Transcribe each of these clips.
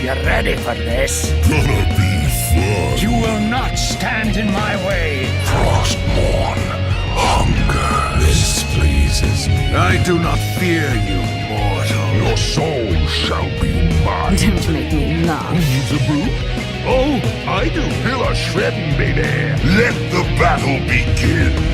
you ready for this? Gonna be fun. You will not stand in my way. Frostborn, hunger. This pleases me. I do not fear you, mortal. Your soul shall be mine. Don't make me laugh. Needs a brew? Oh, I do. Feel a shredding, baby. Let the battle begin.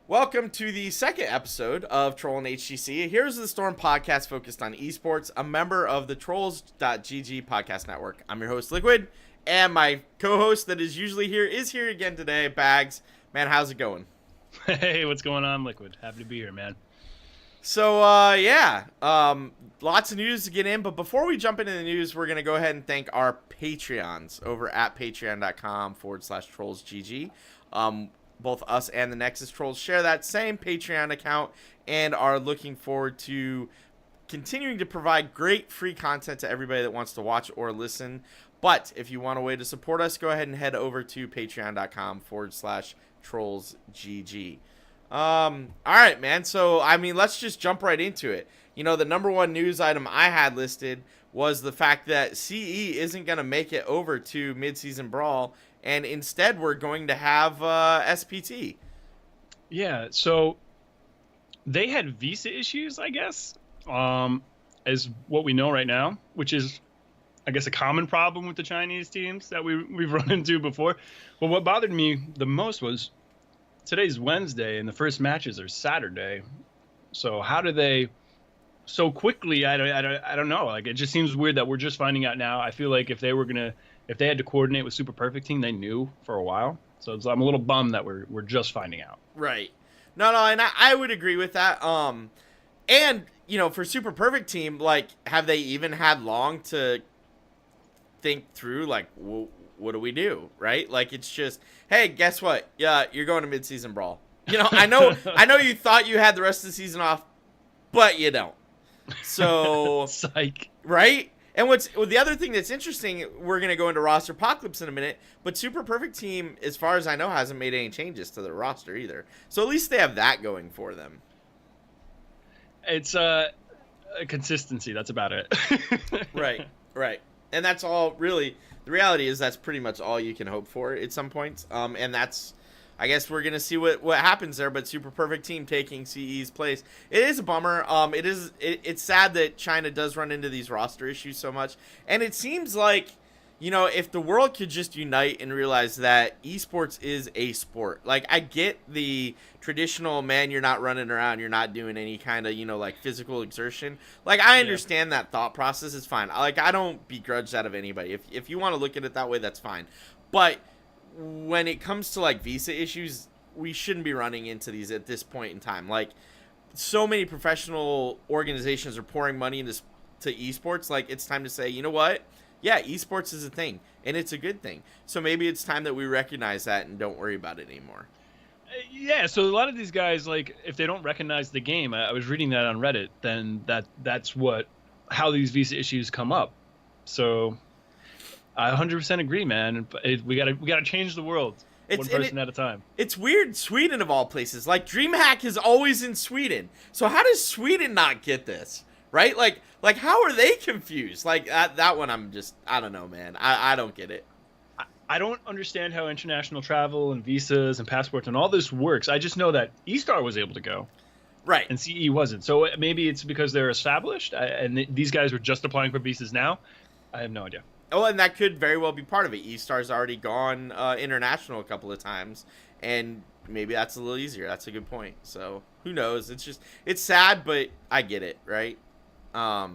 Welcome to the second episode of Trollin HGC. Here's the Storm podcast focused on esports, a member of the Trolls.gg podcast network. I'm your host, LiQuid, and my co-host that is usually here is here again today, Bahgz. Man, how's it going? Hey, what's going on, LiQuid? Happy to be here, man. So, lots of news to get in, but before we jump into the news, we're going to go ahead and thank our Patreons over at patreon.com/TrollsGG. Both us and the Nexus Trolls share that same Patreon account and are looking forward to continuing to provide great free content to everybody that wants to watch or listen. But if you want a way to support us, go ahead and head over to patreon.com/TrollsGG. All right, man. So, I mean, let's just jump right into it. You know, the number one news item I had listed was the fact that CE isn't going to make it over to midseason Brawl, and instead we're going to have SPT. Yeah, so they had visa issues, I guess, as what we know right now, which is, I guess, a common problem with the Chinese teams that we've run into before. But what bothered me the most was today's Wednesday, and the first matches are Saturday. So how do they so quickly? I don't know. Like, it just seems weird that we're just finding out now. I feel like if they had to coordinate with Super Perfect Team, they knew for a while. So I'm a little bummed that we're just finding out. Right. No, and I would agree with that. And you know, for Super Perfect Team, like, have they even had long to think through, like, what do we do, right? Like, it's just, hey, guess what? Yeah, you're going to midseason Brawl. You know, I know you thought you had the rest of the season off, but you don't. So, psych, right? And the other thing that's interesting, we're going to go into Rosterpocalypse in a minute, but Super Perfect Team, as far as I know, hasn't made any changes to their roster either. So at least they have that going for them. It's a consistency. That's about it. Right. And that's all really, the reality is that's pretty much all you can hope for at some point. And that's, I guess we're going to see what happens there, but Super Perfect Team taking CE's place. It is a bummer. It's sad that China does run into these roster issues so much. And it seems like, you know, if the world could just unite and realize that esports is a sport. Like, I get the traditional, man, you're not running around, you're not doing any kind of, you know, like, physical exertion. Like, I understand that thought process is fine. Like, I don't begrudge that of anybody. If you want to look at it that way, that's fine. But when it comes to, like, visa issues, we shouldn't be running into these at this point in time. Like, so many professional organizations are pouring money into esports. Like, it's time to say, you know what? Yeah, esports is a thing, and it's a good thing. So maybe it's time that we recognize that and don't worry about it anymore. Yeah, so a lot of these guys, like, if they don't recognize the game, I was reading that on Reddit, then that's how these visa issues come up. So I 100% agree, man. We gotta change the world, one person at a time. It's weird, Sweden of all places. Like, DreamHack is always in Sweden. So how does Sweden not get this? Right? Like how are they confused? Like, that one, I don't know, man. I don't get it. I don't understand how international travel and visas and passports and all this works. I just know that eStar was able to go. Right. And CE wasn't. So maybe it's because they're established and these guys were just applying for visas now. I have no idea. Oh, and that could very well be part of it. eStar's already gone international a couple of times, and maybe that's a little easier. That's a good point. So who knows? It's sad, but I get it, right? All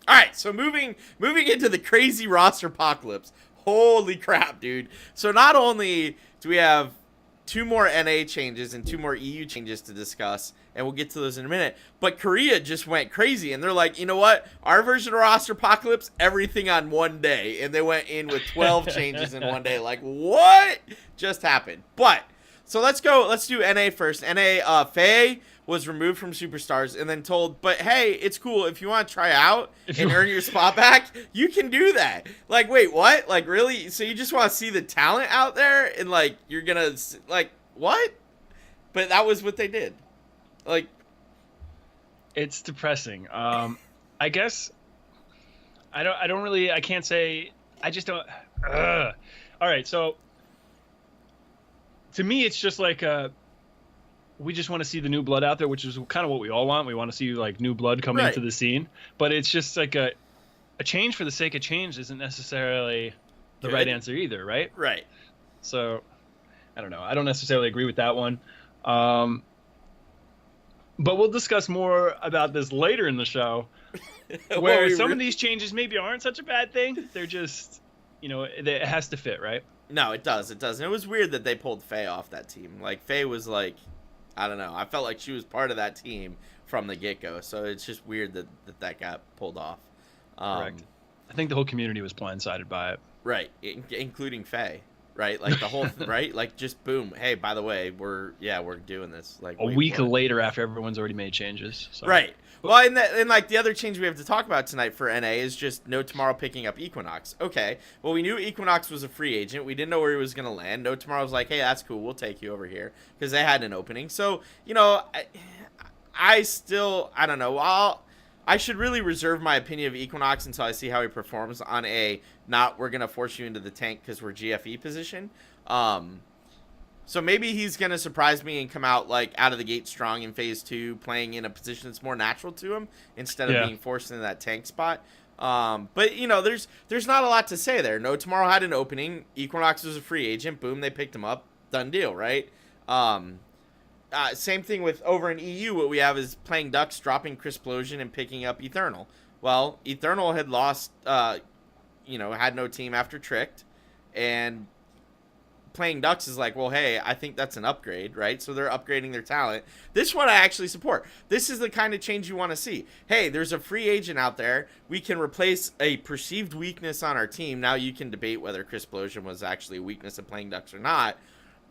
right, so moving into the crazy Rosterpocalypse. Holy crap, dude. So not only do we have 2 more NA changes and 2 more EU changes to discuss, and we'll get to those in a minute, but Korea just went crazy, and they're like, you know what? Our version of Rosterpocalypse, everything on one day, and they went in with 12 changes in one day. Like, what just happened? But, so let's do NA first. NA, Faye was removed from Superstars and then told, but hey, it's cool. If you want to try out and earn your spot back, you can do that. Like, wait, what? Like, really? So you just want to see the talent out there and, like, you're going to, like, what? But that was what they did. Like, it's depressing. I guess I don't really, I can't say, I just don't. All right, so to me, it's just like we just want to see the new blood out there, which is kind of what we all want. We want to see like new blood coming into the scene, but it's just like a change for the sake of change isn't necessarily the right answer either, right? Right. So I don't know. I don't necessarily agree with that one. But we'll discuss more about this later in the show, where some of these changes maybe aren't such a bad thing. They're just, it has to fit, right? No, it does. It does. And it was weird that they pulled Faye off that team. Like, Faye was like, I don't know. I felt like she was part of that team from the get-go. So it's just weird that got pulled off. Correct. I think the whole community was blindsided by it. Right, including Faye. Right, like the whole right, like just boom. Hey, by the way, we're doing this. Like a week later, after everyone's already made changes. So. Right. Well, and like the other change we have to talk about tonight for NA is just No Tomorrow picking up Equinox. Okay. Well, we knew Equinox was a free agent. We didn't know where he was gonna land. No Tomorrow was like, hey, that's cool. We'll take you over here because they had an opening. So I still don't know. I should really reserve my opinion of Equinox until I see how he performs on we're going to force you into the tank because we're GFE position. So maybe he's going to surprise me and come out like out of the gate strong in phase 2, playing in a position that's more natural to him instead of being forced into that tank spot. But there's not a lot to say there. No Tomorrow had an opening. Equinox was a free agent. Boom, they picked him up. Done deal, right? Same thing with over in EU. What we have is Playing Ducks dropping Crisplosion and picking up Eternal. Well, Eternal had lost, had no team after Tricked, and Playing Ducks is like, well, hey, I think that's an upgrade, right? So they're upgrading their talent. This one I actually support. This is the kind of change you want to see. Hey, there's a free agent out there. We can replace a perceived weakness on our team. Now you can debate whether Crisplosion was actually a weakness of Playing Ducks or not,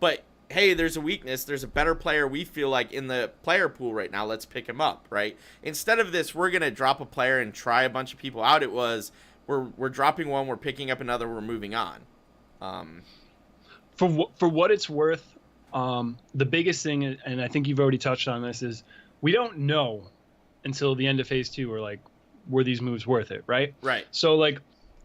but hey, there's a weakness. There's a better player we feel like in the player pool right now. Let's pick him up, right? Instead of this, we're going to drop a player and try a bunch of people out. It was, we're dropping one, we're picking up another, we're moving on. For what it's worth, the biggest thing, and I think you've already touched on this, is we don't know until the end of phase 2 were these moves worth it, right? Right. So, like,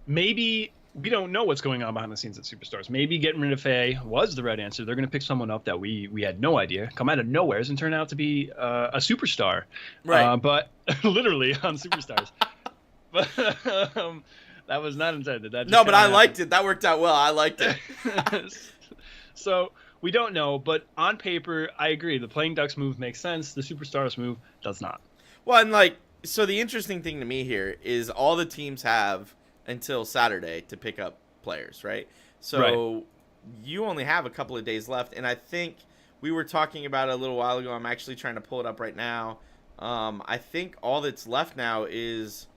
maybe we don't know what's going on behind the scenes at Superstars. Maybe getting rid of Faye was the right answer. They're going to pick someone up that we had no idea, come out of nowheres, and turn out to be a superstar. Right. But literally on Superstars. But that was not intended. That just but I happened. liked it. That worked out well. I liked it. So we don't know, but on paper, I agree. The Playing Ducks move makes sense. The Superstars move does not. Well, and so the interesting thing to me here is all the teams have until Saturday to pick up players, right? So you only have a couple of days left, and I think we were talking about it a little while ago. I'm actually trying to pull it up right now. I think all that's left now is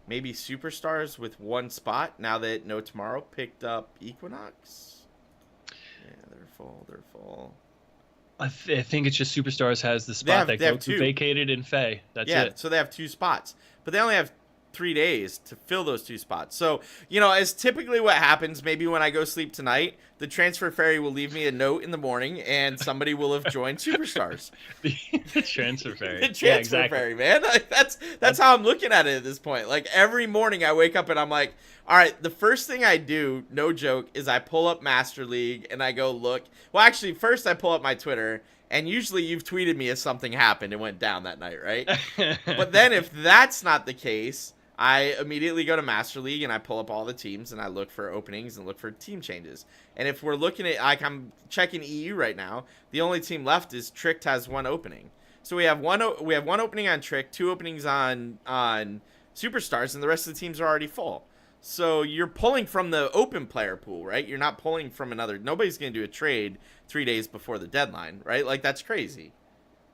maybe Superstars with one spot now that No Tomorrow picked up Equinox. Yeah, they're full. I think it's just Superstars has the spot that Goku vacated in Faye. That's it. So they have 2 spots, but they only have 3 days to fill those 2 spots. So, as typically what happens, maybe when I go sleep tonight, the transfer fairy will leave me a note in the morning and somebody will have joined Superstars. the transfer fairy. The transfer fairy, man. That's how I'm looking at it at this point. Like every morning I wake up and I'm like, all right, the first thing I do, no joke, is I pull up Master League and I go look. Well, actually, first I pull up my Twitter. And usually you've tweeted me if something happened and went down that night, right? But then if that's not the case, I immediately go to Master League and I pull up all the teams and I look for openings and look for team changes. And if we're looking at, I'm checking EU right now, the only team left is Tricked has 1 opening. So we have one opening on Trick, 2 openings on Superstars, and the rest of the teams are already full. So you're pulling from the open player pool, right? You're not pulling from another. Nobody's going to do a trade 3 days before the deadline, right? Like that's crazy.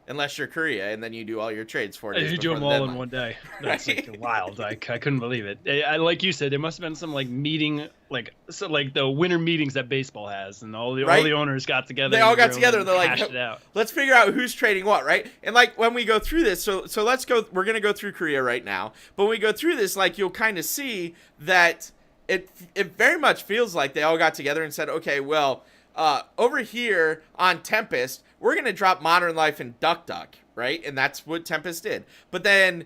Unless you're Korea, and then you do all your trades 4 days. You do them all in one day. That's like wild. I couldn't believe it. Like you said, there must have been some meeting, like the winter meetings that baseball has, and all the owners got together. They all got together. And they're like, it out. Let's figure out who's trading what, right? And when we go through this, so let's go. We're gonna go through Korea right now, but when we go through this, you'll kind of see that it very much feels like they all got together and said, okay, well, over here on Tempest, we're going to drop Modern Life and Duck Duck, right? And that's what Tempest did. But then,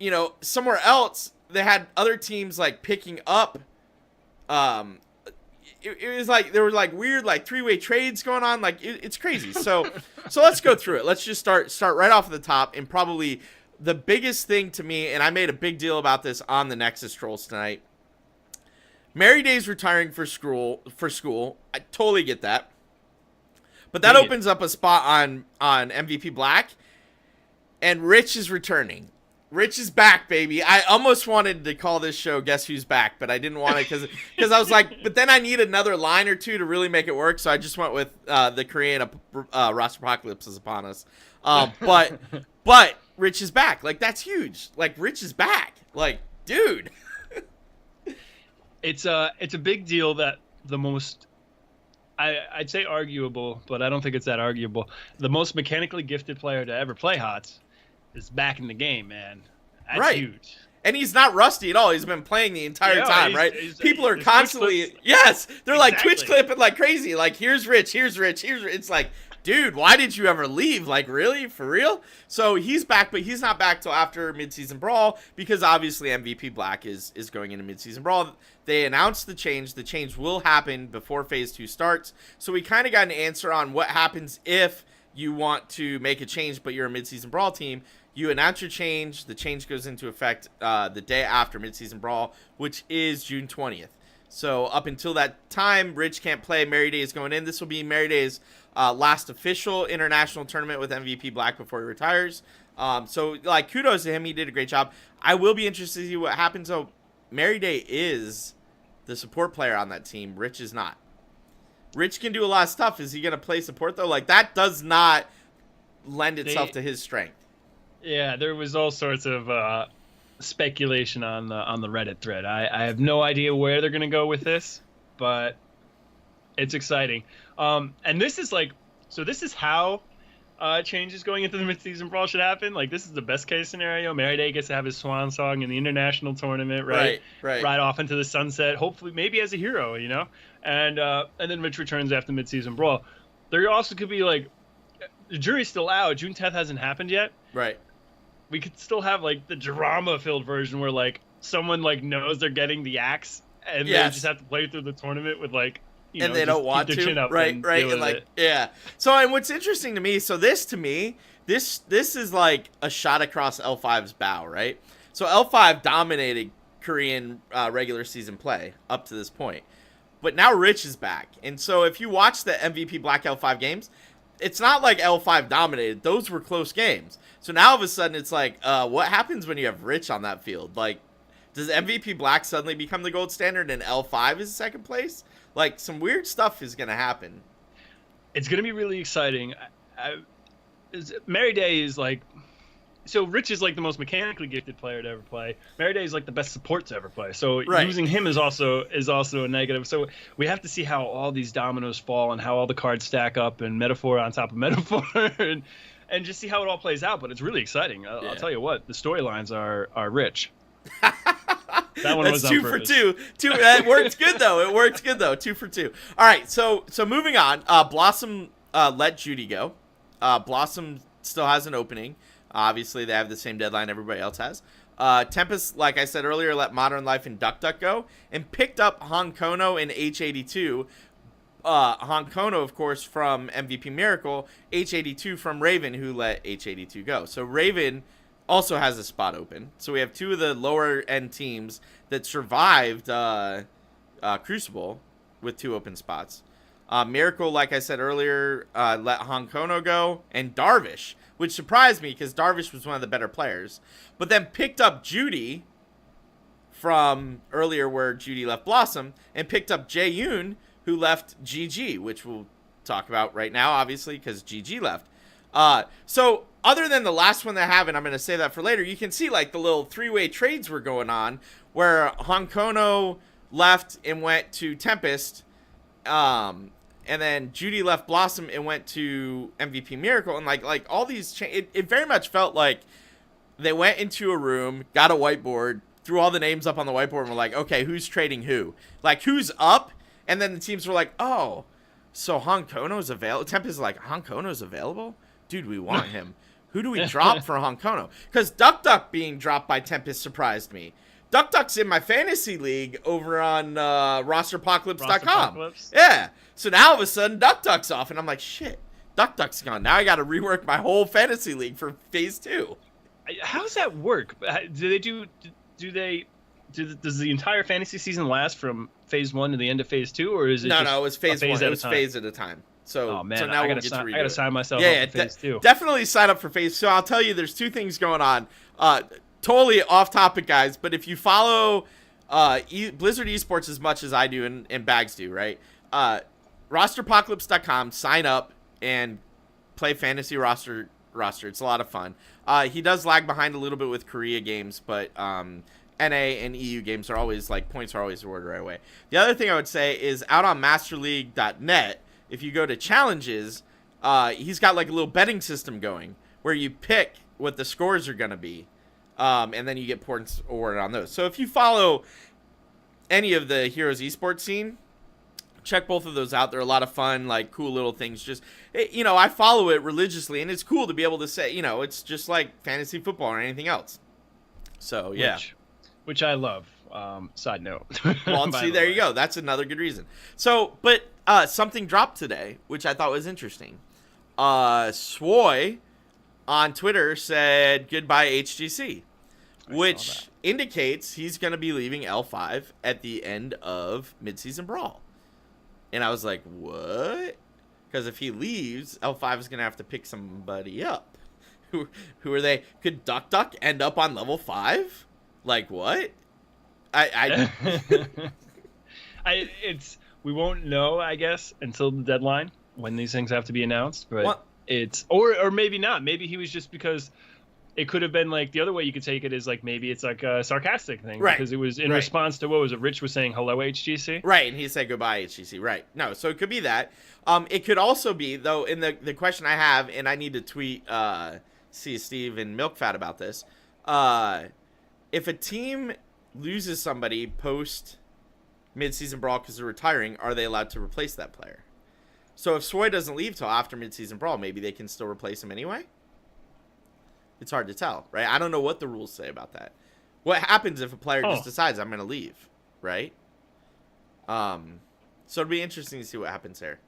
you know, somewhere else, they had other teams, like, picking up, it was like, there were, like, weird, like, three-way trades going on. Like, it's crazy. So let's go through it. Let's just start right off at the top, and probably the biggest thing to me, and I made a big deal about this on the Nexus Trolls tonight. Mary Day's retiring for school. I totally get that. But that opens up a spot on MVP Black, and Rich is returning. Rich is back, baby. I almost wanted to call this show Guess Who's Back, but I didn't want to because I was like, but then I need another line or two to really make it work, so I just went with the Korean Rosterpocalypses upon us. But Rich is back. Like, that's huge. Like, Rich is back. Like, dude. It's a big deal that the most, I'd say arguable, but I don't think it's that arguable. The most mechanically gifted player to ever play HOTS is back in the game, man. That's huge. And he's not rusty at all. He's been playing the entire time, right? People are constantly, yes, they're like Twitch clipping like crazy. Like, here's Rich, here's Rich, here's Rich. It's like, dude, why did you ever leave? Like, really? For real? So he's back, but he's not back till after Midseason Brawl, because obviously MVP Black is going into Midseason Brawl. They announced the change. The change will happen before Phase 2 starts. So we kind of got an answer on what happens if you want to make a change, but you're a Midseason Brawl team. You announce your change. The change goes into effect the day after Midseason Brawl, which is June 20th. So up until that time, Rich can't play. Mary Day is going in. This will be Mary Day's last official international tournament with MVP Black before he retires. So, like, kudos to him. He did a great job. I will be interested to see what happens, though. Mary Day is the support player on that team. Rich is not. Rich can do a lot of stuff. Is he going to play support, though? Like, that does not lend itself to his strength. Yeah, there was all sorts of speculation on the Reddit thread. I have no idea where they're going to go with this, but it's exciting. And this is like, so this is how changes going into the Midseason Brawl should happen. Like, this is the best case scenario. Mary Day gets to have his swan song in the international tournament, right? Right off into the sunset, hopefully maybe as a hero, you know? And then Rich returns after Midseason Brawl. There also could be, like, the jury's still out. June 10th hasn't happened yet. Right. We could still have, like, the drama-filled version where, like, someone, like, knows they're getting the axe, and they just have to play through the tournament with, like, you know, they don't want to, right, and like, yeah. So, and what's interesting to me, so this is like a shot across L5's bow, right? So L5 dominated Korean regular season play up to this point, but now Rich is back, and so if you watch the MVP Black L5 games, it's not like L5 dominated. Those were close games. So now all of a sudden it's like, what happens when you have Rich on that field? Like, does MVP Black suddenly become the gold standard and L5 is second place? Like, some weird stuff is going to happen. It's going to be really exciting. Mary Day is like, so Rich is like the most mechanically gifted player to ever play. Mary Day is like the best support to ever play. So losing him is also a negative. So we have to see how all these dominoes fall and how all the cards stack up and metaphor on top of metaphor and just see how it all plays out. But it's really exciting. I'll tell you what, the storylines are rich. That one was 2 for 2. It worked good though. 2 for 2. All right, so moving on. Blossom let Judy go. Blossom still has an opening. Obviously, they have the same deadline everybody else has. Tempest, like I said earlier, let Modern Life and DuckDuck go and picked up Honkono and H82. Honkono, of course, from MVP Miracle. H82 from Raven, who let H82 go. So Raven also has a spot open. So we have 2 of the lower end teams that survived Crucible with 2 open spots. Miracle, like I said earlier, let Honkono go, and Darvish, which surprised me because Darvish was one of the better players, but then picked up Judy from earlier where Judy left Blossom, and picked up Jaeyoon, who left GG, which we'll talk about right now, obviously, because GG left. So other than the last one they have, and I'm going to save that for later, you can see like the little 3-way trades were going on where Honkono left and went to Tempest, and then Judy left Blossom and went to MVP Miracle, and like all these it very much felt like they went into a room, got a whiteboard, threw all the names up on the whiteboard, and were like, okay, who's trading who? Like, who's up? And then the teams were like, oh, so Honkono's available. Tempest is like, Honkono's available? Dude, we want him. Who do we drop for Honkono? Because Duck Duck being dropped by Tempest surprised me. Duck Duck's in my fantasy league over on rosterpocalypse.com. Rosterpocalypse? Yeah. So now all of a sudden Duck Duck's off, and I'm like, shit, Duck Duck's gone. Now I got to rework my whole fantasy league for phase 2. How does that work? Does the entire fantasy season last from phase 1 to the end of phase 2, or is it No, just it was phase 1. It was time? phase at a time. So, oh man, so now I we'll gotta get to redo I gotta it. sign myself up for phase 2. Definitely sign up for phase 2. I'll tell you, there's 2 things going on. Totally off topic, guys, but if you follow Blizzard eSports as much as I do and Bahgz do, right? Rosterpocalypse.com, sign up and play fantasy roster. It's a lot of fun. He does lag behind a little bit with Korea games, but NA and EU games are always, like, points are always rewarded right away. The other thing I would say is out on masterleague.net, if you go to challenges, he's got like a little betting system going where you pick what the scores are going to be. And then you get points awarded on those. So if you follow any of the Heroes esports scene, check both of those out. They're a lot of fun, like cool little things. Just, you know, I follow it religiously, and it's cool to be able to say, you know, it's just like fantasy football or anything else. So, yeah. Which I love. Side note. Well, see, there you go. That's another good reason. So, but something dropped today, which I thought was interesting. Swoy on Twitter said goodbye HGC, which indicates he's going to be leaving L5 at the end of midseason Brawl. And I was like, what? Because if he leaves, L5 is going to have to pick somebody up. Who are they? Could Duck Duck end up on level 5? Like, what? We won't know, I guess, until the deadline when these things have to be announced. But what? Or maybe not. Maybe he was just because it could have been like the other way you could take it is like maybe it's like a sarcastic thing, right? Because it was in response to what was it? Rich was saying hello HGC, right? And he said goodbye HGC, right? No, so it could be that. It could also be though. In the question I have, and I need to tweet see Steve and Milkfat about this. If a team loses somebody post midseason Brawl because they're retiring, are they allowed to replace that player? So if Swoy doesn't leave till after midseason Brawl, maybe they can still replace him anyway? It's hard to tell, right? I don't know what the rules say about that. What happens if a player just decides I'm going to leave, right? So it'll be interesting to see what happens there.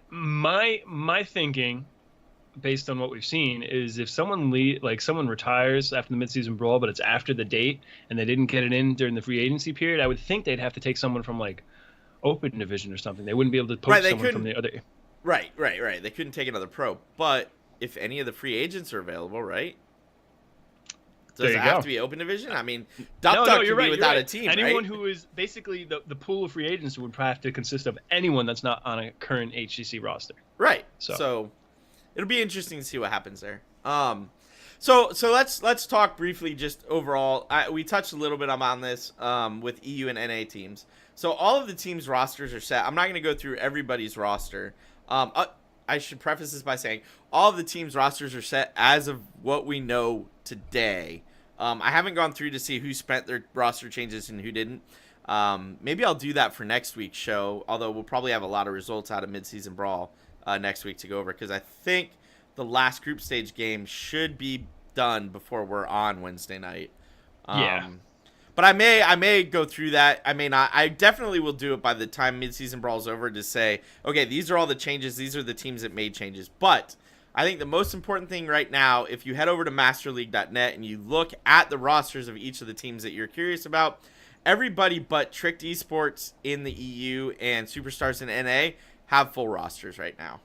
My thinking, based on what we've seen, is if someone someone retires after the midseason Brawl, but it's after the date and they didn't get it in during the free agency period, I would think they'd have to take someone from like Open Division or something. They wouldn't be able to poach someone from the other. Right. They couldn't take another pro, but if any of the free agents are available, right? Does it have to be Open Division? I mean, Duck Duck could be without a team, anyone right? who is basically the pool of free agents would have to consist of anyone that's not on a current HGC roster. Right. So it'll be interesting to see what happens there. So let's talk briefly just overall. We touched a little bit on this with EU and NA teams. So all of the teams' rosters are set. I'm not going to go through everybody's roster. I should preface this by saying all of the teams' rosters are set as of what we know today. I haven't gone through to see who spent their roster changes and who didn't. Maybe I'll do that for next week's show, although we'll probably have a lot of results out of midseason Brawl next week to go over, because I think the last group stage game should be done before we're on Wednesday night. But I may go through that. I may not. I definitely will do it by the time midseason Brawl is over to say, okay, these are all the changes. These are the teams that made changes. But I think the most important thing right now, if you head over to masterleague.net and you look at the rosters of each of the teams that you're curious about, everybody but Tricked Esports in the EU and Superstars in NA have full rosters right now.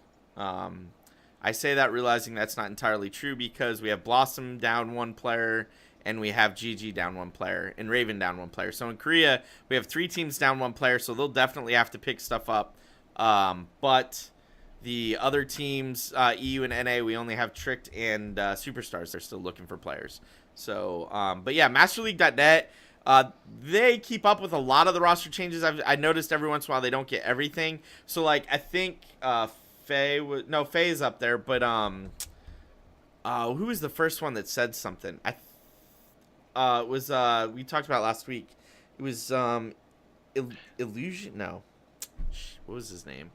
I say that realizing that's not entirely true because we have Blossom down 1 player, and we have GG down 1 player, and Raven down 1 player. So in Korea, we have 3 teams down 1 player, so they'll definitely have to pick stuff up. But the other teams, EU and NA, we only have Tricked and Superstars. They're still looking for players. So, but yeah, masterleague.net, they keep up with a lot of the roster changes. I noticed every once in a while they don't get everything. So, like, I think Faye's up there, but who was the first one that said something? It was we talked about last week. It was Illusion. No, what was his name?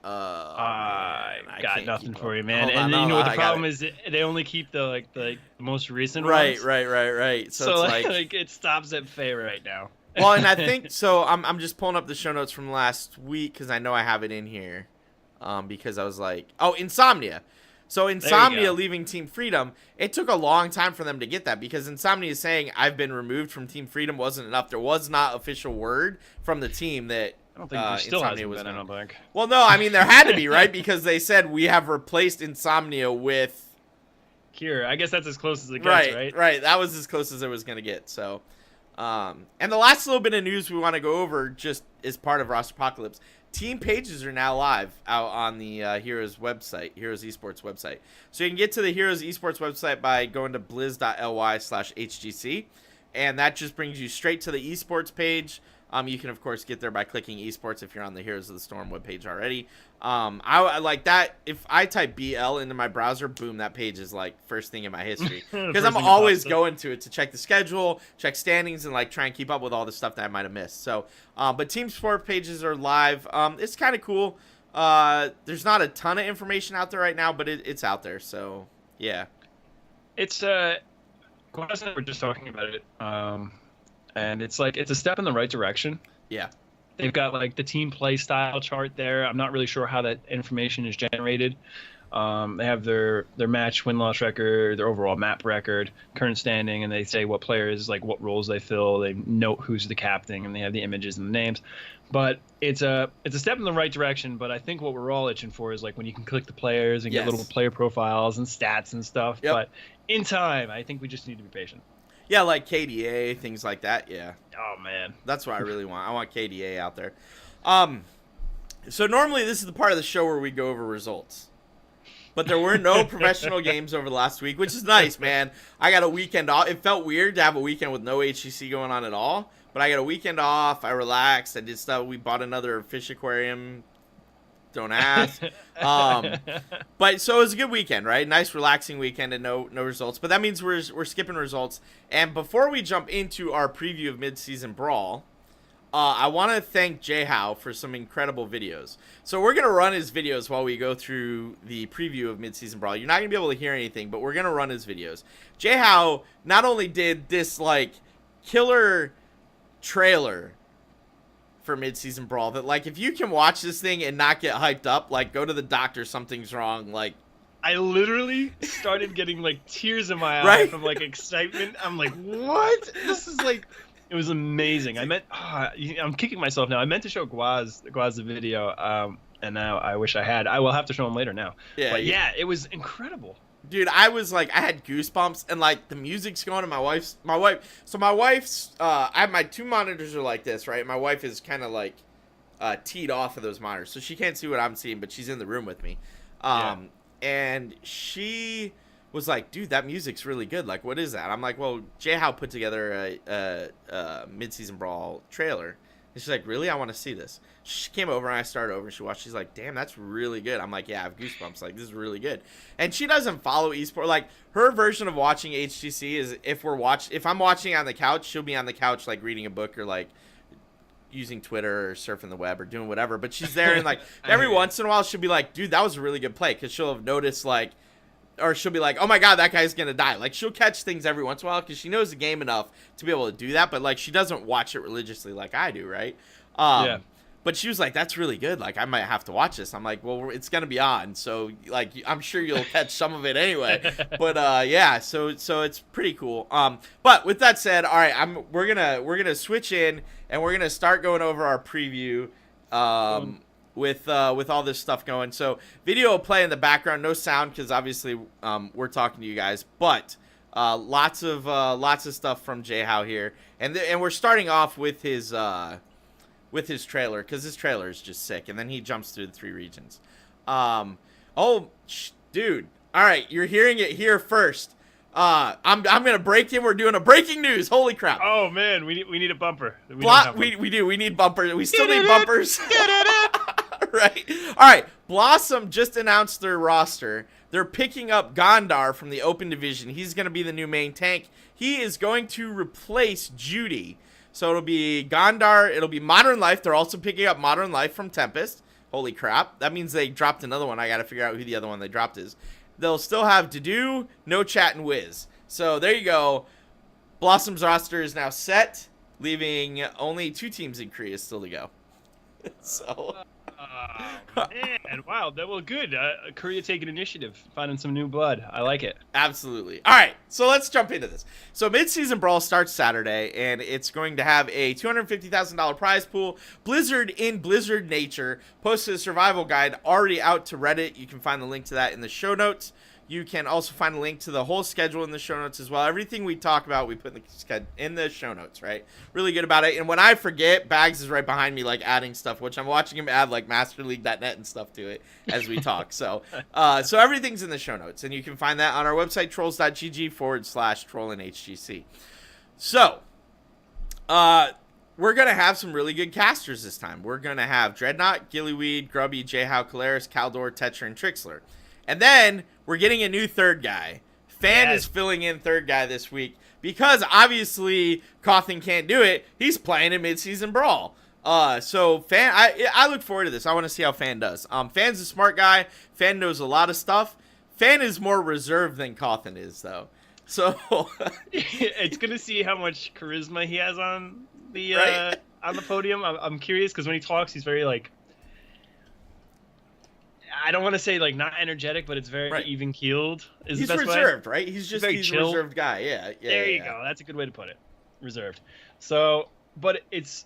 I I got can't nothing keep for up. you, man. Hold And on, you know what the I got problem it. is? They only keep the most recent Right, ones. right. So it's like, like it stops at Faye right now. well, and I think so. I'm just pulling up the show notes from last week because I know I have it in here. Because I was like, oh, Insomnia. So Insomnia go. leaving Team Freedom, it took a long time for them to get that because Insomnia is saying I've been removed from Team Freedom wasn't enough. There was not official word from the team that I don't think there still Insomnia hasn't was been. I not. don't think. Well, no, I mean there had to be, right? Because they said we have replaced Insomnia with Cure. I guess that's as close as it gets, right? Right. That was as close as it was gonna get. So, and the last little bit of news we want to go over just as part of Rosterpocalypse. Team pages are now live out on the Heroes website, Heroes Esports website. So you can get to the Heroes Esports website by going to blizz.ly/HGC, and that just brings you straight to the Esports page. You can, of course, get there by clicking Esports if you're on the Heroes of the Storm webpage already. I like that. If I type BL into my browser, boom, that page is like first thing in my history. Because I'm always going to it to check the schedule, check standings, and like try and keep up with all the stuff that I might have missed. So, but Team Sport pages are live. It's kind of cool. There's not a ton of information out there right now, but it's out there. So, yeah. It's Glass and I were just talking about it. And it's like it's a step in the right direction. Yeah. They've got like the team play style chart there. I'm not really sure how that information is generated. They have their match win-loss record, their overall map record, current standing, and they say what players, like what roles they fill. They note who's the captain, and they have the images and the names. But it's a step in the right direction. But I think what we're all itching for is like when you can click the players and get little player profiles and stats and stuff. Yep. But in time, I think we just need to be patient. Yeah, like KDA, things like that, yeah. Oh, man. That's what I really want. I want KDA out there. So normally this is the part of the show where we go over results. But there were no professional games over the last week, which is nice, man. I got a weekend off. It felt weird to have a weekend with no HGC going on at all. But I got a weekend off. I relaxed. I did stuff. We bought another fish aquarium. Don't ask. But so it was a good weekend, right? Nice relaxing weekend and no results. But that means we're skipping results. And before we jump into our preview of mid-season Brawl, I want to thank Jhow for some incredible videos. So we're going to run his videos while we go through the preview of mid-season Brawl. You're not going to be able to hear anything, but we're going to run his videos. Jhow not only did this like killer trailer for mid-season Brawl that like if you can watch this thing and not get hyped up, like go to the doctor, something's wrong. Like I literally started getting like tears in my Right? eye from like excitement. I'm like, what? This is like, it was amazing. I'm kicking myself now. I meant to show Gwaz the video, and now I wish I had. I will have to show him later now. Yeah, But yeah, it was incredible. dude, I was like, I had goosebumps, and like the music's going, and my wife's, I have my two monitors are like this, right? My wife is kind of like teed off of those monitors, so she can't see what I'm seeing, but she's in the room with me. And she was like, dude, that music's really good. Like, what is that? I'm like, well, Jhow put together a mid-season Brawl trailer. And she's like, really? I want to see this. She came over and I started over and she watched. She's like, damn, that's really good. I'm like, yeah, I have goosebumps. Like, this is really good. And she doesn't follow eSports. Like, her version of watching HGC is if I'm watching on the couch, she'll be on the couch, like, reading a book or, like, using Twitter or surfing the web or doing whatever. But she's there and, like, every once in a while she'll be like, dude, that was a really good play. Because she'll have noticed, like, or she'll be like, oh my god, that guy's gonna die. Like, she'll catch things every once in a while because she knows the game enough to be able to do that, but like she doesn't watch it religiously like I do, right? But she was like, that's really good, like I might have to watch this. I'm like, well, it's gonna be on, so like I'm sure you'll catch some of it anyway. But yeah, so it's pretty cool. But with that said, all right, we're gonna switch in and we're gonna start going over our preview with all this stuff going. So video will play in the background, no sound because obviously we're talking to you guys, but lots of stuff from Jhow here, and we're starting off with his trailer because his trailer is just sick, and then he jumps through the 3 regions. Dude, all right, you're hearing it here first. I'm gonna break in. We're doing a breaking news. Holy crap! Oh man, we need a bumper. We do. We need bumpers. We still need bumpers. Right. All right. Blossom just announced their roster. They're picking up Gondar from the Open Division. He's going to be the new main tank. He is going to replace Judy. So it'll be Gondar. It'll be Modern Life. They're also picking up Modern Life from Tempest. Holy crap. That means they dropped another one. I got to figure out who the other one they dropped is. They'll still have Dedu, No Chat, and Wiz. So there you go. Blossom's roster is now set, leaving only 2 teams in Korea still to go. So... man, wow, that was good. Korea taking initiative, finding some new blood. I like it. Absolutely. All right, so let's jump into this. So Mid-Season Brawl starts Saturday, and it's going to have a $250,000 prize pool. Blizzard in Blizzard Nature posted a survival guide already out to Reddit. You can find the link to that in the show notes. You can also find a link to the whole schedule in the show notes as well. Everything we talk about, we put in the show notes, right? Really good about it. And when I forget, Bahgz is right behind me, like, adding stuff, which I'm watching him add, like, MasterLeague.net and stuff to it as we talk. So everything's in the show notes. And you can find that on our website, trolls.gg/TrollinHGC. So, we're going to have some really good casters this time. We're going to have Dreadnought, LiQuiuD, Grubby, Jhow, Kalaris, Kaldor, Tetra, and Trixler. And then we're getting a new third guy. Fan is filling in third guy this week because obviously Cawthon can't do it. He's playing in Mid-Season Brawl. So Fan, I look forward to this. I want to see how Fan does. Fan's a smart guy. Fan knows a lot of stuff. Fan is more reserved than Cawthon is, though. So it's gonna see how much charisma he has on the on the podium. I'm curious because when he talks, he's very like. I don't want to say like not energetic, but it's very even keeled. He's the best reserved, right? He's a reserved guy. Yeah. There you go. That's a good way to put it. Reserved. So, but it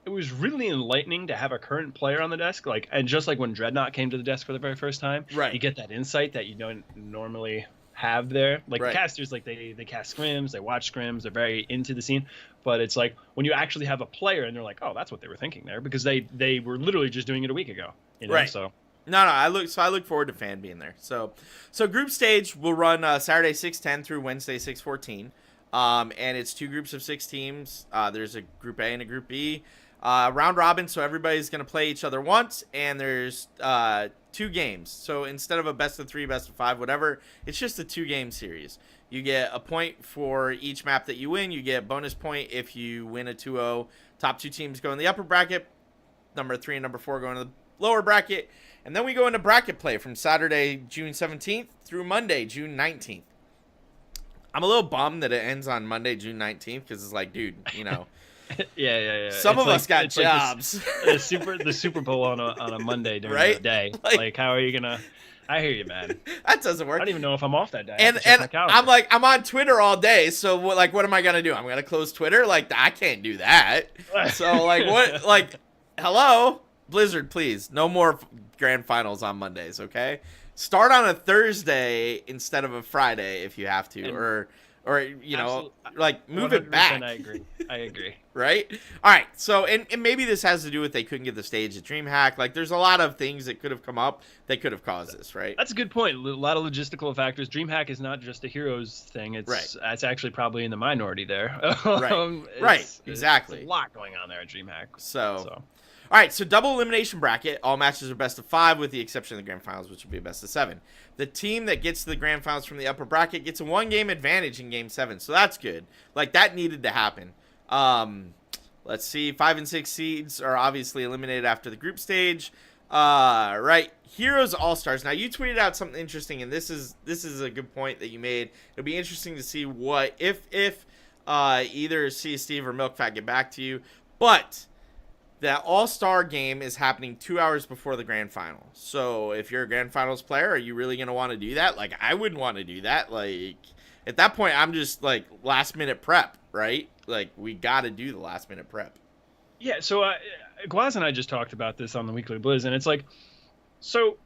was really enlightening to have a current player on the desk, like, and just like when Dreadnought came to the desk for the very first time, you get that insight that you don't normally have there. Like the casters, like they cast scrims, they watch scrims, they're very into the scene. But it's like when you actually have a player and they're like, oh, that's what they were thinking there because they were literally just doing it a week ago. You know? So. No, I look forward to Fan being there. So group stage will run Saturday 6:10 through Wednesday 6:14. And it's 2 groups of 6 teams. There's a group A and a group B. Round robin, so everybody's going to play each other once, and there's 2 games. So instead of a best of 3, best of 5, whatever, it's just a 2-game series. You get a point for each map that you win. You get a bonus point if you win a 2-0. Top 2 teams go in the upper bracket. Number 3 and number 4 go into the lower bracket. And then we go into bracket play from Saturday, June 17th through Monday, June 19th. I'm a little bummed that it ends on Monday, June 19th, because it's like, dude, you know. Yeah. Some of us got jobs. Like the Super Bowl on a Monday during the day. Like, how are you gonna? I hear you, man. That doesn't work. I don't even know if I'm off that day. And I'm like, I'm on Twitter all day, so what am I gonna do? I'm gonna close Twitter? Like, I can't do that. So like, what? Like, hello, Blizzard, please, no more grand finals on Mondays, okay? Start on a Thursday instead of a Friday if you have to, or you know, like move it back. I agree. Right? All right. So, and maybe this has to do with they couldn't get the stage at DreamHack. Like, there's a lot of things that could have come up that could have caused this, right? That's a good point. A lot of logistical factors. DreamHack is not just a Heroes thing. It's actually probably in the minority there. Right. Exactly. There's a lot going on there at DreamHack. So. All right, so double elimination bracket. All matches are best of 5 with the exception of the grand finals, which will be a best of 7. The team that gets to the grand finals from the upper bracket gets a 1-game advantage in game 7, so that's good. Like, that needed to happen. Let's see, 5 and 6 seeds are obviously eliminated after the group stage. Right, Heroes All-Stars. Now, you tweeted out something interesting, and this is a good point that you made. It'll be interesting to see what if either Steve or MilkFat get back to you, but that All-Star game is happening 2 hours before the grand final. So if you're a grand finals player, are you really going to want to do that? Like, I wouldn't want to do that. Like, at that point, I'm just, like, last-minute prep, right? Like, we got to do the last-minute prep. Yeah, so Glaz and I just talked about this on the Weekly Blizz, and it's like, so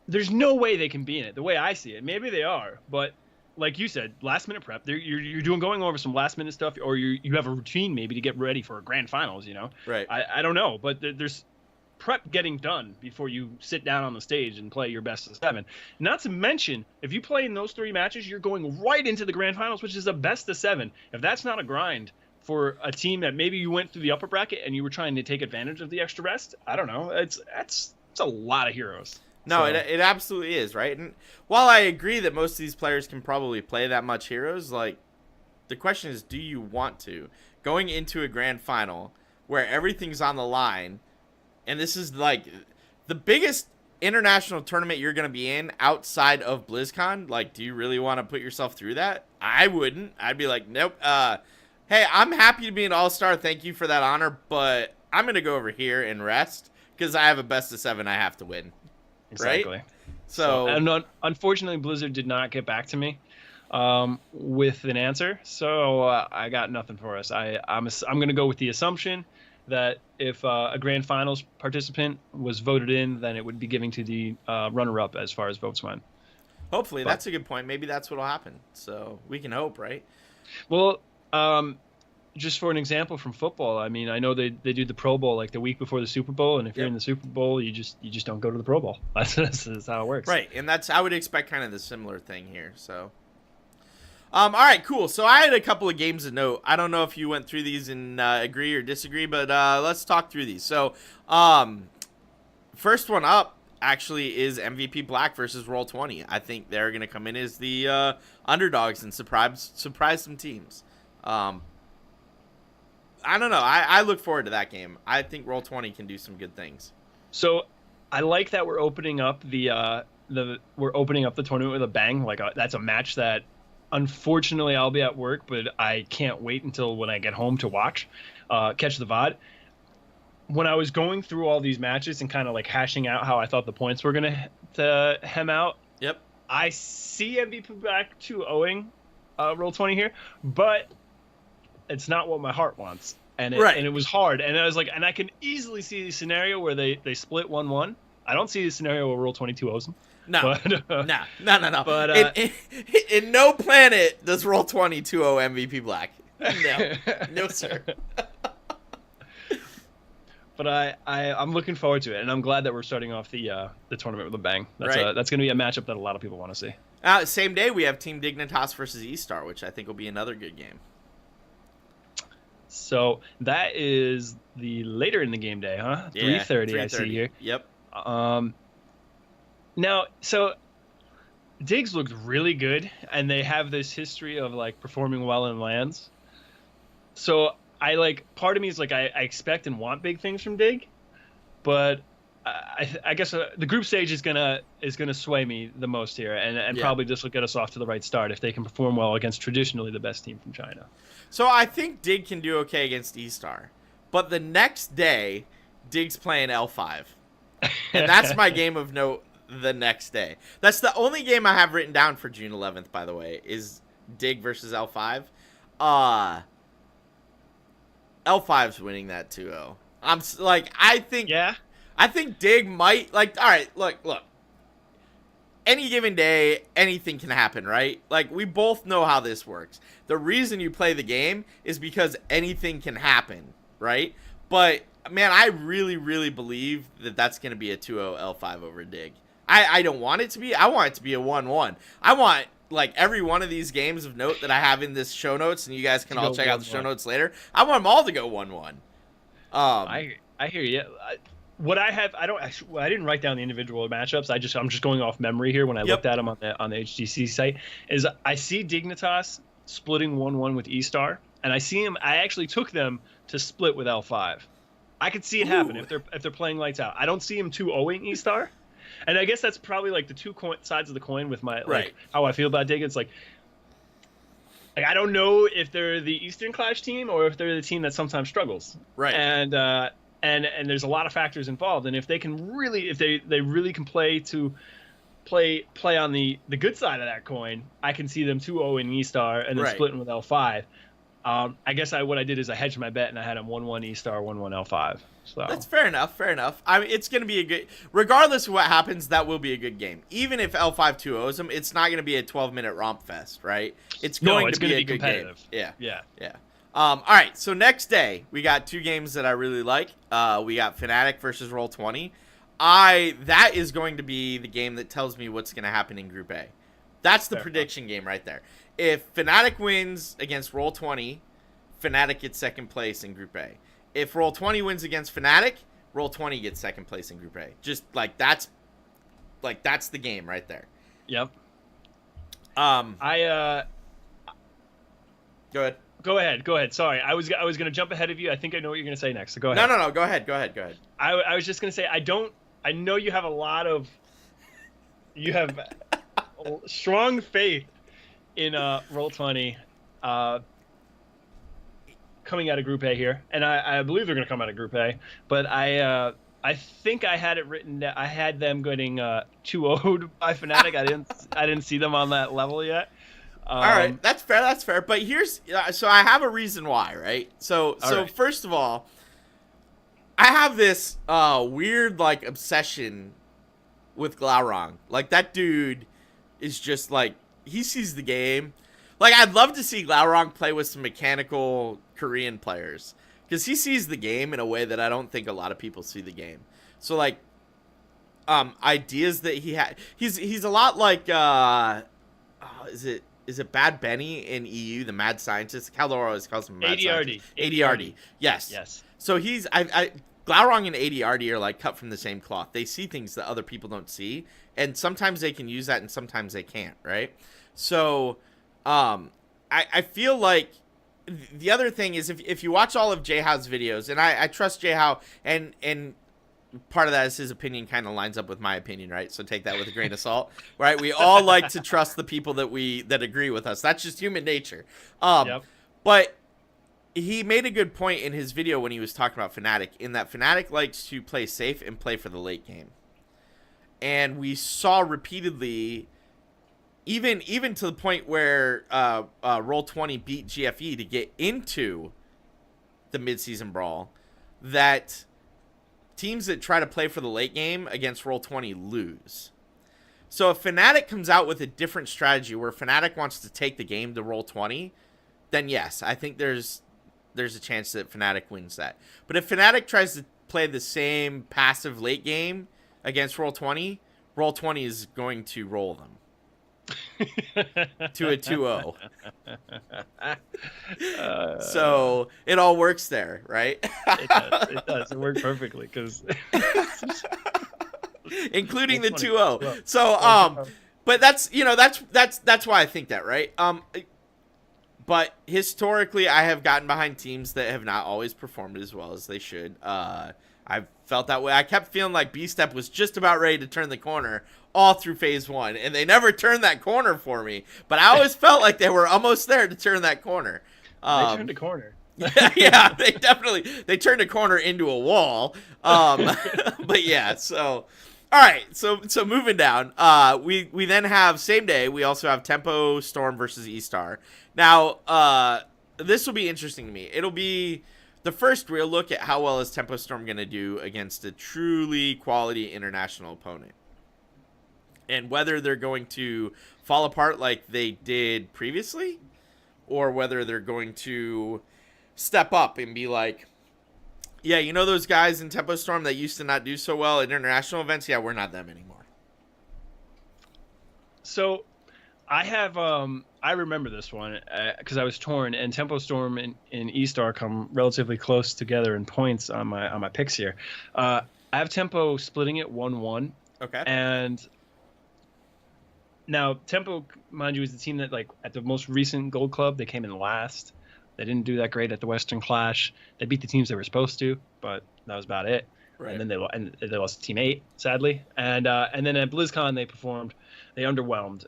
there's no way they can be in it, the way I see it. Maybe they are, but like you said, last-minute prep. You're going over some last-minute stuff, or you have a routine maybe to get ready for a grand finals, you know? Right. I don't know, but there's prep getting done before you sit down on the stage and play your best of 7. Not to mention, if you play in those 3 matches, you're going right into the grand finals, which is a best of 7. If that's not a grind for a team that maybe you went through the upper bracket and you were trying to take advantage of the extra rest, I don't know. It's a lot of heroes. No, it absolutely is, right? And while I agree that most of these players can probably play that much Heroes, like, the question is, do you want to? Going into a grand final where everything's on the line, and this is, like, the biggest international tournament you're going to be in outside of BlizzCon, like, do you really want to put yourself through that? I wouldn't. I'd be like, nope. Hey, I'm happy to be an all-star. Thank you for that honor, but I'm going to go over here and rest because I have a best of 7 I have to win. Exactly. Right? So and unfortunately, Blizzard did not get back to me with an answer, so I got nothing for us. I'm going to go with the assumption that if a grand finals participant was voted in, then it would be giving to the runner-up as far as votes went. hopefully, that's a good point. Maybe that's what'll happen. So we can hope, right? Well, just for an example from football, I mean, I know they do the Pro Bowl like the week before the Super Bowl, and if you're in the Super Bowl, you just don't go to the Pro Bowl. That's how it works. Right, and I would expect kind of the similar thing here. So, all right, cool. So I had a couple of games to note. I don't know if you went through these and agree or disagree, but let's talk through these. So, first one up actually is MVP Black versus Roll20. I think they're going to come in as the underdogs and surprise some teams. I don't know. I look forward to that game. I think Roll20 can do some good things. So I like that we're opening up the tournament with a bang. Like that's a match that unfortunately I'll be at work, but I can't wait until when I get home to watch, catch the VOD. When I was going through all these matches and kind of like hashing out how I thought the points were gonna hem out. Yep. I see MVP Black 2-0ing Roll20 here, but it's not what my heart wants. And it was hard. And I was like, and I can easily see the scenario where they split 1-1. I don't see the scenario where Roll20 2-0s them. No. But, No. But in no planet does Roll20 2-0 MVP Black. No. No, sir. But I'm looking forward to it, and I'm glad that we're starting off the tournament with a bang. That's going to be a matchup that a lot of people want to see. Same day, we have Team Dignitas versus eStar, which I think will be another good game. So that is the later in the game day, huh? Yeah, 3:30 I see here. Yep. Now, so Diggs looked really good, and they have this history of like performing well in LANs. So I like, part of me is like, I expect and want big things from Dig, but I guess the group stage is gonna sway me the most here, and probably this will get us off to the right start if they can perform well against traditionally the best team from China. So I think Dig can do okay against eStar, but the next day, Dig's playing L5, and that's my game of note. The next day, that's the only game I have written down for June 11th. By the way, is Dig versus L5. L5's winning that 2-0. I'm like, I think Dig might, like, all right, look. Any given day, anything can happen, right? Like, we both know how this works. The reason you play the game is because anything can happen, right? But, man, I really, really believe that that's going to be a 2-0 L5 over Dig. I don't want it to be. I want it to be a 1-1. I want, like, every one of these games of note that I have in this show notes, and you guys can all check out the show notes later. I want them all to go 1-1. I hear you. What I have, I didn't write down the individual matchups. I'm just going off memory here when I looked at them on the HGC site. Is I see Dignitas splitting 1-1 with eStar, and I actually took them to split with L5. I could see it happen if they're playing lights out. I don't see him 2-0ing eStar. And I guess that's probably like the two sides of the coin with my like how I feel about Dig. It's like I don't know if they're the Eastern Clash team or if they're the team that sometimes struggles. Right. And there's a lot of factors involved. And if they can really, if they really can play on the good side of that coin, I can see them 2-0 in eStar and then splitting with L5. I guess what I did is I hedged my bet and I had them 1-1 eStar, 1-1 L5. So that's fair enough. I mean, it's going to be a good, regardless of what happens, that will be a good game. Even if L5 2-0s them, it's not going to be a 12-minute romp fest, right? It's going to be a good competitive. Game. Yeah. All right, so next day, we got two games that I really like. We got Fnatic versus Roll20. That is going to be the game that tells me what's going to happen in Group A. That's the prediction game right there. If Fnatic wins against Roll20, Fnatic gets second place in Group A. If Roll20 wins against Fnatic, Roll20 gets second place in Group A. Just that's the game right there. Yep. Go ahead. Go ahead. Sorry, I was gonna jump ahead of you. I think I know what you're gonna say next. So go ahead. No. Go ahead. I was just gonna say I don't I know you have strong faith in Roll20 coming out of Group A here, and I believe they're going to come out of Group A. But I think I had it written that I had them getting 2-0'd by Fnatic. I didn't see them on that level yet. All right, that's fair. That's fair. But here's so I have a reason why, right? So right. First of all, I have this weird like obsession with Glaurung. Like that dude is just like he sees the game. Like I'd love to see Glaurung play with some mechanical Korean players because he sees the game in a way that I don't think a lot of people see the game. So like ideas that he had, he's a lot like is it Bad Benny in EU, the mad scientist? Caldor always calls him mad scientist. ADRD. Yes. Yes. So he's Glaurung and ADRD are like cut from the same cloth. They see things that other people don't see, and sometimes they can use that, and sometimes they can't. Right. So, I feel like the other thing is if you watch all of Jhow's videos, and I trust Jhow, and part of that is his opinion kind of lines up with my opinion, right? So take that with a grain of salt, right? We all like to trust the people that agree with us. That's just human nature. Yep. But he made a good point in his video when he was talking about Fnatic, in that Fnatic likes to play safe and play for the late game. And we saw repeatedly, even to the point where Roll20 beat GFE to get into the midseason brawl, that teams that try to play for the late game against Roll20 lose. So if Fnatic comes out with a different strategy where Fnatic wants to take the game to Roll20, then yes, I think there's a chance that Fnatic wins that. But if Fnatic tries to play the same passive late game against Roll20, Roll20 is going to roll them to a 2-0. So it all works there, right? It does. It worked perfectly because including the 2-0. So but that's why I think that, right? But historically, I have gotten behind teams that have not always performed as well as they should. I've felt that way. I kept feeling like B-Step was just about ready to turn the corner all through Phase 1, and they never turned that corner for me. But I always felt like they were almost there to turn that corner. They turned a corner. Yeah, they turned a corner into a wall. But yeah, so... All right, so moving down, we then have same day. We also have Tempo Storm versus E-Star. Now, this will be interesting to me. It'll be the first real look at how well is Tempo Storm going to do against a truly quality international opponent, and whether they're going to fall apart like they did previously, or whether they're going to step up and be like, yeah, you know those guys in Tempo Storm that used to not do so well at international events? Yeah, we're not them anymore. So I have, I remember this one because I was torn, and Tempo Storm and E-Star come relatively close together in points on my picks here. I have Tempo splitting it 1-1. Okay. And now Tempo, mind you, is the team that, like, at the most recent Gold Club, they came in last. They didn't do that great at the Western Clash. They beat the teams they were supposed to, but that was about it. Right. And then they lost to Team 8, sadly. And then at BlizzCon they underwhelmed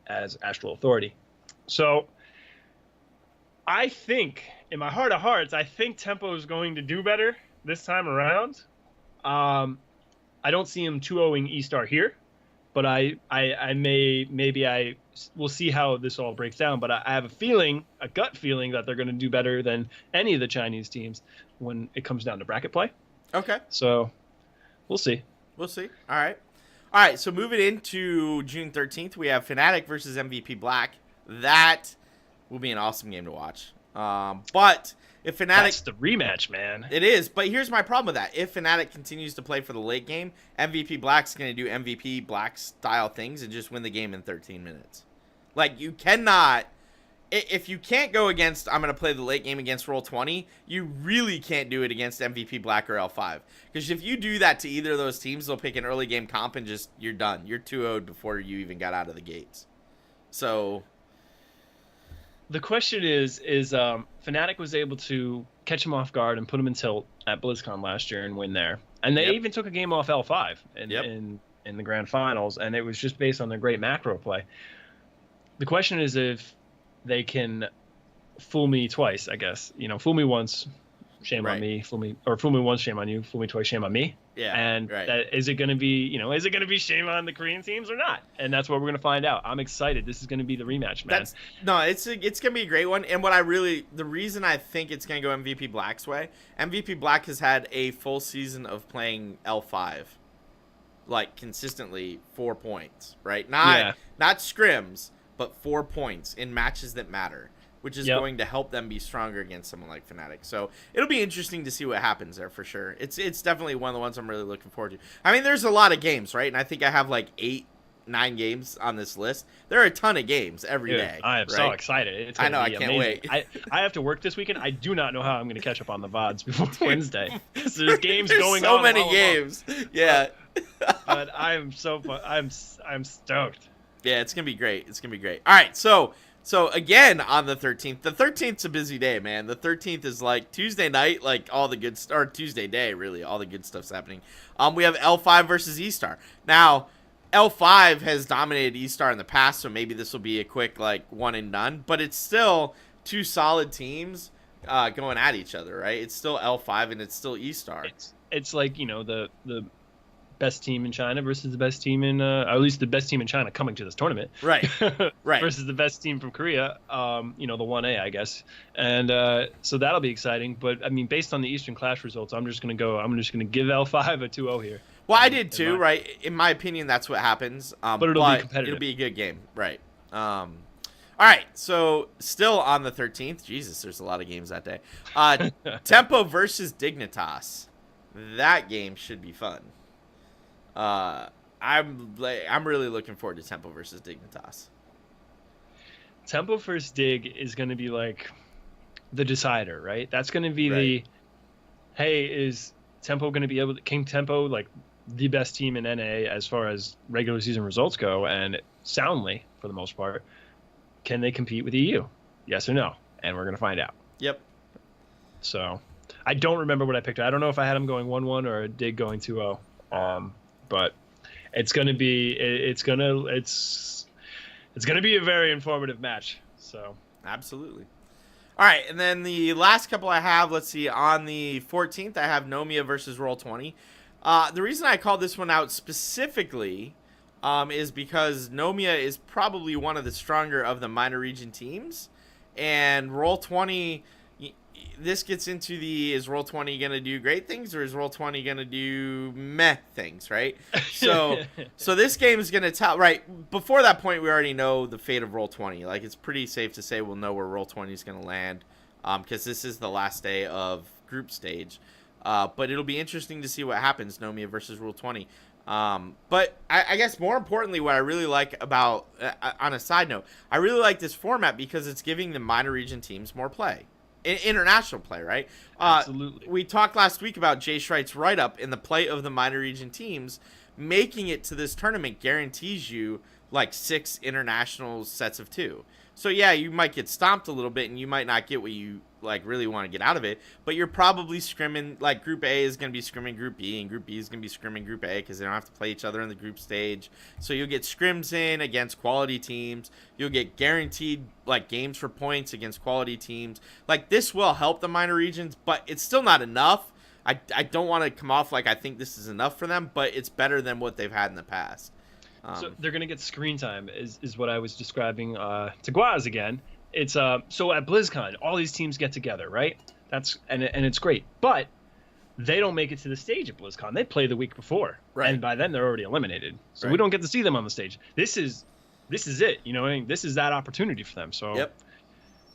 as Astral Authority. So I think, in my heart of hearts, I think Tempo is going to do better this time around. I don't see him 2-0ing E-Star here, but we'll see how this all breaks down. But I have a gut feeling that they're going to do better than any of the Chinese teams when it comes down to bracket play. Okay. So we'll see. We'll see. All right. So moving into June 13th, we have Fnatic versus MVP Black. That will be an awesome game to watch. But if Fnatic... That's the rematch, man. It is, but here's my problem with that. If Fnatic continues to play for the late game, MVP Black's going to do MVP Black style things and just win the game in 13 minutes. Like, you cannot... If you can't go against, I'm going to play the late game against Roll20, you really can't do it against MVP Black or L5. Because if you do that to either of those teams, they'll pick an early game comp and just, you're done. You're 2-0'd before you even got out of the gates. So... The question is Fnatic was able to catch him off guard and put him in tilt at BlizzCon last year and win there. And they Yep. even took a game off L5 Yep. in the grand finals, and it was just based on their great macro play. The question is if they can fool me twice, I guess. Fool me once, shame Right. on me. Fool me once, shame on you. Fool me twice, shame on me. Yeah. And right. is it going to be, shame on the Korean teams or not? And that's what we're going to find out. I'm excited. This is going to be the rematch, man. It's gonna be a great one. And the reason I think it's gonna go MVP Black's way, MVP Black has had a full season of playing L5, like consistently 4 points, right? Not scrims, but 4 points in matches that matter, which is going to help them be stronger against someone like Fnatic. So it'll be interesting to see what happens there for sure. It's definitely one of the ones I'm really looking forward to. I mean, there's a lot of games, right? And I think I have like 8-9 games on this list. There are a ton of games every day. I am so excited. It's gonna I be can't amazing. wait. I have to work this weekend. I do not know how I'm going to catch up on the VODs before Wednesday. There's games going so on. many all games. Yeah. But I'm so fun. I'm stoked. Yeah, it's gonna be great. It's gonna be great. All right, so again on the 13th. The 13th's a busy day, man. The 13th is like Tuesday night, like all the good or Tuesday day, really. All the good stuff's happening. We have L5 versus eStar. Now, L5 has dominated eStar in the past, so maybe this will be a quick like one and done. But it's still two solid teams going at each other, right? It's still L5 and it's still eStar. It's like the best team in China versus the best team in, or at least the best team in China coming to this tournament. Right. Right. Versus the best team from Korea, the 1A, I guess. And so that'll be exciting. But I mean, based on the Eastern Clash results, I'm just going to give L5 a 2-0 here. Well, I did too, right? In my opinion, that's what happens. But it'll be competitive. It'll be a good game, right? All right, so still on the 13th. Jesus, there's a lot of games that day. Tempo versus Dignitas. That game should be fun. I'm really looking forward to Tempo versus Dignitas. Tempo versus Dig is going to be like the decider, right? That's going to be is Tempo going to be able to King Tempo like the best team in NA as far as regular season results go, and soundly for the most part, can they compete with EU? Yes or no? And we're going to find out. Yep. So I don't remember what I picked. I don't know if I had him going 1-1 or Dig going 2-0. But it's gonna be a very informative match. So absolutely. All right, and then the last couple I have, let's see, on the 14th, I have Nomia versus Roll20. The reason I called this one out specifically is because Nomia is probably one of the stronger of the minor region teams, and Roll20. This gets into is Roll20 going to do great things or is Roll20 going to do meh things, right? So this game is going to tell, right, before that point, we already know the fate of Roll20. Like, it's pretty safe to say we'll know where Roll20 is going to land because this is the last day of group stage. But it'll be interesting to see what happens, Nomia versus Roll20. But I guess more importantly, what I really like about, on a side note, I really like this format because it's giving the minor region teams more play. International play, right? Absolutely. We talked last week about Jay Schreit's write-up in the play of the minor region teams. Making it to this tournament guarantees you like 6 international sets of 2. So yeah, you might get stomped a little bit and you might not get what you like really want to get out of it, but you're probably scrimming, like Group A is going to be scrimming Group B and Group B is going to be scrimming Group A because they don't have to play each other in the group stage. So you'll get scrims in against quality teams. You'll get guaranteed like games for points against quality teams. Like this will help the minor regions, but it's still not enough. I don't want to come off like I think this is enough for them, but it's better than what they've had in the past. So they're going to get screen time is what I was describing to Bahgz again. It's so at BlizzCon, all these teams get together, right? And it's great. But they don't make it to the stage at BlizzCon. They play the week before. Right. And by then they're already eliminated. So we don't get to see them on the stage. This is it, you know what I mean? This is that opportunity for them. So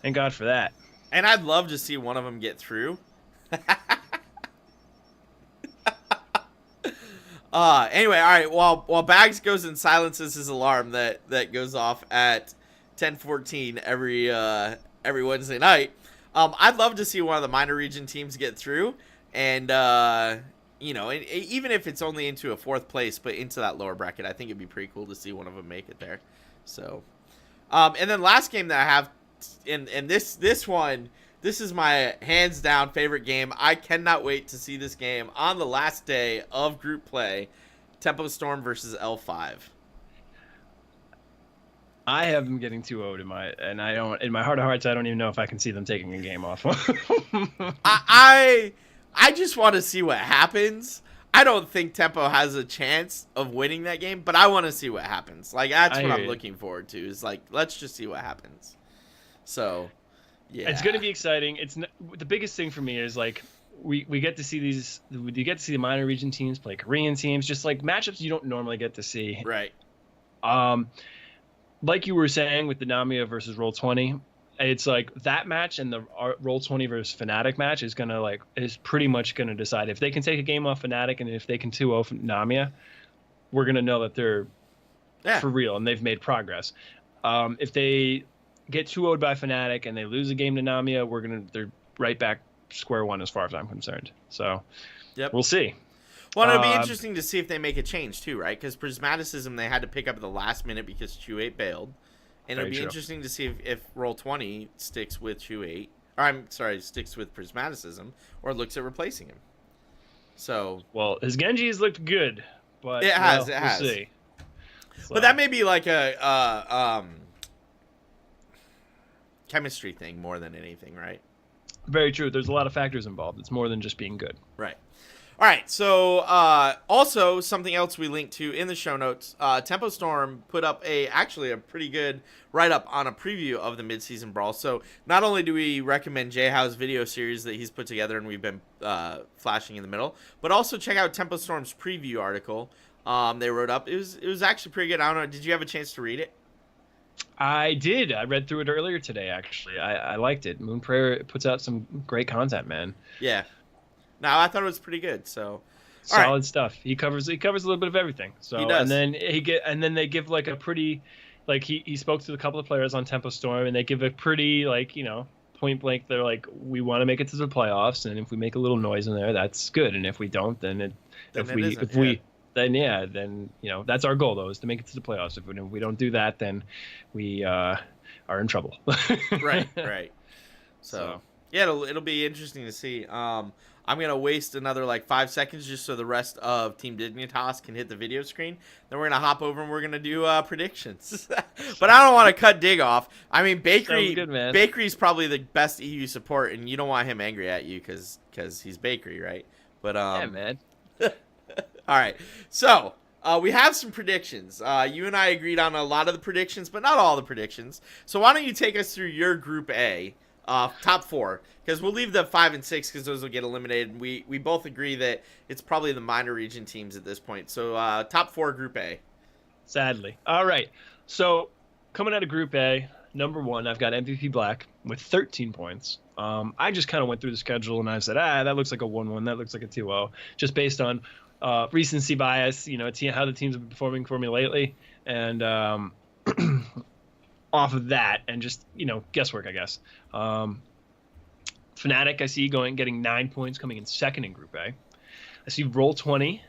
thank God for that. And I'd love to see one of them get through. Anyway, all right. While Bahgz goes and silences his alarm that goes off at 10:14 every Wednesday night, I'd love to see one of the minor region teams get through, and even if it's only into a 4th place, but into that lower bracket, I think it'd be pretty cool to see one of them make it there. So, and then last game that I have, and this one This is my hands down favorite game. I cannot wait to see this game on the last day of group play. Tempo Storm versus L5. I have them getting 2-0 in my heart of hearts. I don't even know if I can see them taking a game off. I just want to see what happens. I don't think Tempo has a chance of winning that game, but I want to see what happens. Like, that's what I'm looking forward to. Is like, let's just see what happens. So, yeah, it's going to be exciting. The biggest thing for me is like we get to see you get to see the minor region teams play Korean teams, just like matchups you don't normally get to see. Right. Like you were saying with the Namia versus Roll20, it's like that match and the Roll20 versus Fnatic match is pretty much gonna decide if they can take a game off Fnatic, and if they can 2-0 Namia, we're gonna know that they're for real and they've made progress. If they get 2-0'd by Fnatic and they lose a game to Namia, they're right back square one as far as I'm concerned. So we'll see. Well, it'll be interesting to see if they make a change too, right? Because Prismaticism they had to pick up at the last minute because Chew8 bailed. And it'll be interesting to see if Roll20 sticks with Chew8, or I'm sorry, sticks with Prismaticism, or looks at replacing him. So, well, his Genji's looked good, but it has. We'll see. So. But that may be like a chemistry thing more than anything, right? Very true. There's a lot of factors involved. It's more than just being good. Right. All right, so also something else we linked to in the show notes, Tempo Storm put up actually a pretty good write-up on a preview of the mid-season Brawl. So not only do we recommend Jhow's video series that he's put together and we've been flashing in the middle, but also check out Tempo Storm's preview article they wrote up. It was actually pretty good. I don't know, did you have a chance to read it? I did. I read through it earlier today, actually. I liked it. Moon Prayer puts out some great content, man. Yeah. No, I thought it was pretty good. So solid stuff. He covers a little bit of everything. So he does. And then they give like a pretty, like he spoke to a couple of players on Tempo Storm, and they give a pretty, like, you know, point blank. They're like, we want to make it to the playoffs, and if we make a little noise in there, that's good. And if we don't, then then you know, that's our goal though, is to make it to the playoffs. If we don't do that, then we are in trouble. Right. So yeah, it'll be interesting to see. I'm going to waste another like 5 seconds just so the rest of Team Dignitas can hit the video screen. Then we're going to hop over and we're going to do predictions. But I don't want to cut Dig off. I mean, Bakery's probably the best EU support, and you don't want him angry at you because he's Bakery, right? But yeah, man. All right. So we have some predictions. You and I agreed on a lot of the predictions, but not all the predictions. So why don't you take us through your Group A? Top 4, because we'll leave the 5 and 6 because those will get eliminated. We both agree that it's probably the minor region teams at this point. So top 4 Group A. Sadly. All right. So coming out of Group A, number 1, I've got MVP Black with 13 points. I just kind of went through the schedule and I said, that looks like a 1-1. That looks like a 2-0, just based on recency bias. You know, how the teams have been performing for me lately, and off of that, and just, you know, guesswork, I guess. Fnatic, I see getting 9 points, coming in second in Group A. I see Roll20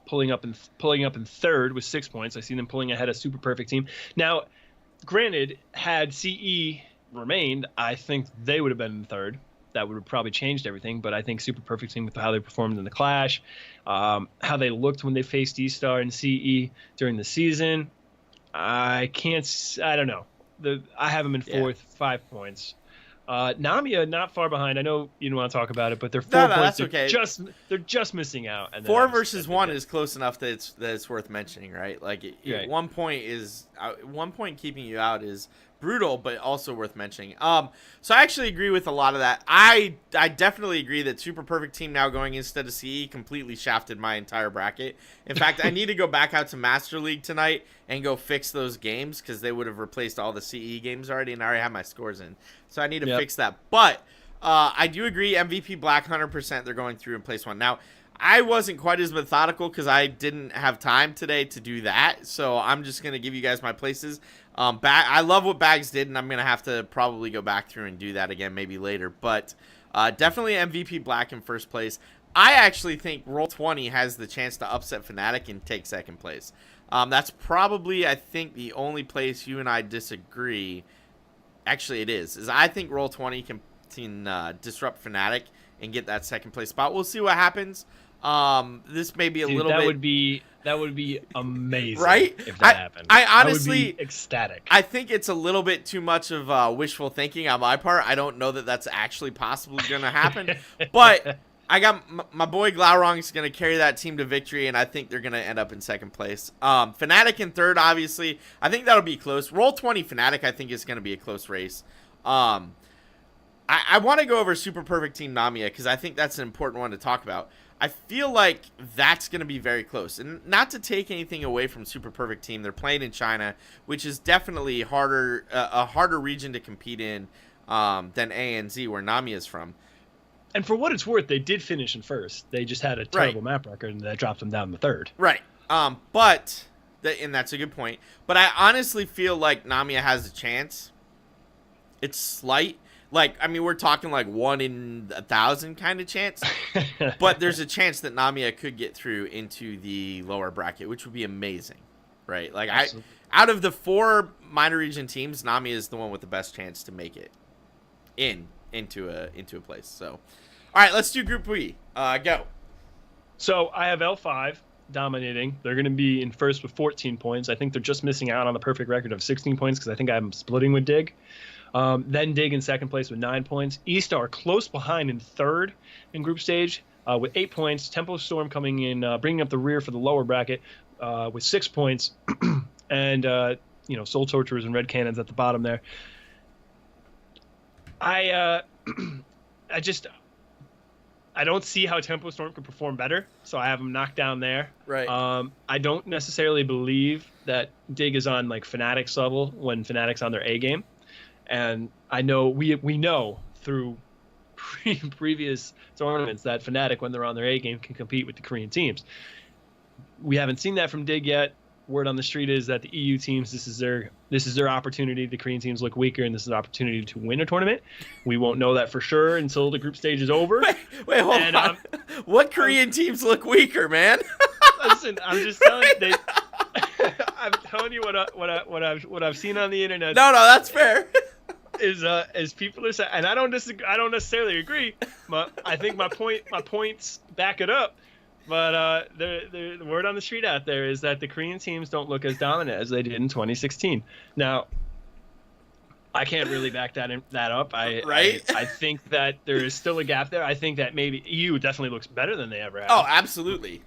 pulling up in third with 6 points. I see them pulling ahead of Super Perfect Team. Now, granted, had CE remained, I think they would have been in third. That would have probably changed everything, but I think Super Perfect Team, with how they performed in the Clash, how they looked when they faced E-Star and CE during the season, I don't know. I have them in fourth, 5 points. Namia not far behind. I know you don't want to talk about it, but they're 4 points. That's okay. They're just missing out. And 4 versus 1 is close enough that it's worth mentioning, right? Like right. 1 point keeping you out is brutal, but also worth mentioning. So I actually agree with a lot of that. I definitely agree that Super Perfect Team now going instead of CE completely shafted my entire bracket. In fact, I need to go back out to Master League tonight and go fix those games, because they would have replaced all the CE games already, and I already have my scores in. So I need to fix that. But I do agree, MVP Black 100%, they're going through in place 1. Now, I wasn't quite as methodical because I didn't have time today to do that. So I'm just going to give you guys my places. I love what Bahgz did, and I'm going to have to probably go back through and do that again maybe later. But definitely MVP Black in first place. I actually think Roll20 has the chance to upset Fnatic and take second place. That's probably, I think, the only place you and I disagree. Actually, it is I think Roll20 disrupt Fnatic and get that second place spot. We'll see what happens. This may be a little bit. That would be amazing, right? If that happened, I honestly I would be ecstatic. I think it's a little bit too much of wishful thinking on my part. I don't know that that's actually possibly going to happen, but I got my boy Glaurong's going to carry that team to victory, and I think they're going to end up in second place. Fnatic in third, obviously. I think that'll be close. Roll20 Fnatic, I think, is going to be a close race. I want to go over Super Perfect Team Namiya because I think that's an important one to talk about. I feel like that's going to be very close. And not to take anything away from Super Perfect Team. They're playing in China, which is definitely harder, a harder region to compete in than ANZ, where Namiya is from. And for what it's worth, they did finish in first. They just had a terrible map record, and that dropped them down to third. Right. And that's a good point. But I honestly feel like Namiya has a chance. It's slight. Like, I mean, we're talking like 1 in 1,000 kind of chance. But there's a chance that Namiya could get through into the lower bracket, which would be amazing. Right? Like, out of the 4 minor region teams, Namiya is the one with the best chance to make it into a place. So, all right, let's do Group B. Go. So I have L5 dominating. They're going to be in first with 14 points. I think they're just missing out on the perfect record of 16 points because I think I'm splitting with Dig. Then Dig in second place with 9 points. eStar close behind in third in group stage with 8 points. Tempo Storm coming in, bringing up the rear for the lower bracket with 6 points. And, Soul Torturers and Red Cannons at the bottom there. I don't see how Tempo Storm could perform better, so I have them knocked down there. Right. I don't necessarily believe that Dig is on like Fnatic's level when Fnatic's on their A game, and I know we know through previous tournaments that Fnatic, when they're on their A game, can compete with the Korean teams. We haven't seen that from Dig yet. Word on the street is that the EU teams, this is their opportunity. The Korean teams look weaker, and this is an opportunity to win a tournament. We won't know that for sure until the group stage is over. Wait, hold on. What Korean teams look weaker, man? Listen, I'm just telling you. I'm telling you what I've seen on the internet. No, that's fair. Is people are saying, and I don't necessarily agree, but I think my points back it up. But the word on the street out there is that the Korean teams don't look as dominant as they did in 2016. Now, I can't really back that up. I think that there is still a gap there. I think that maybe EU definitely looks better than they ever have. Oh, absolutely.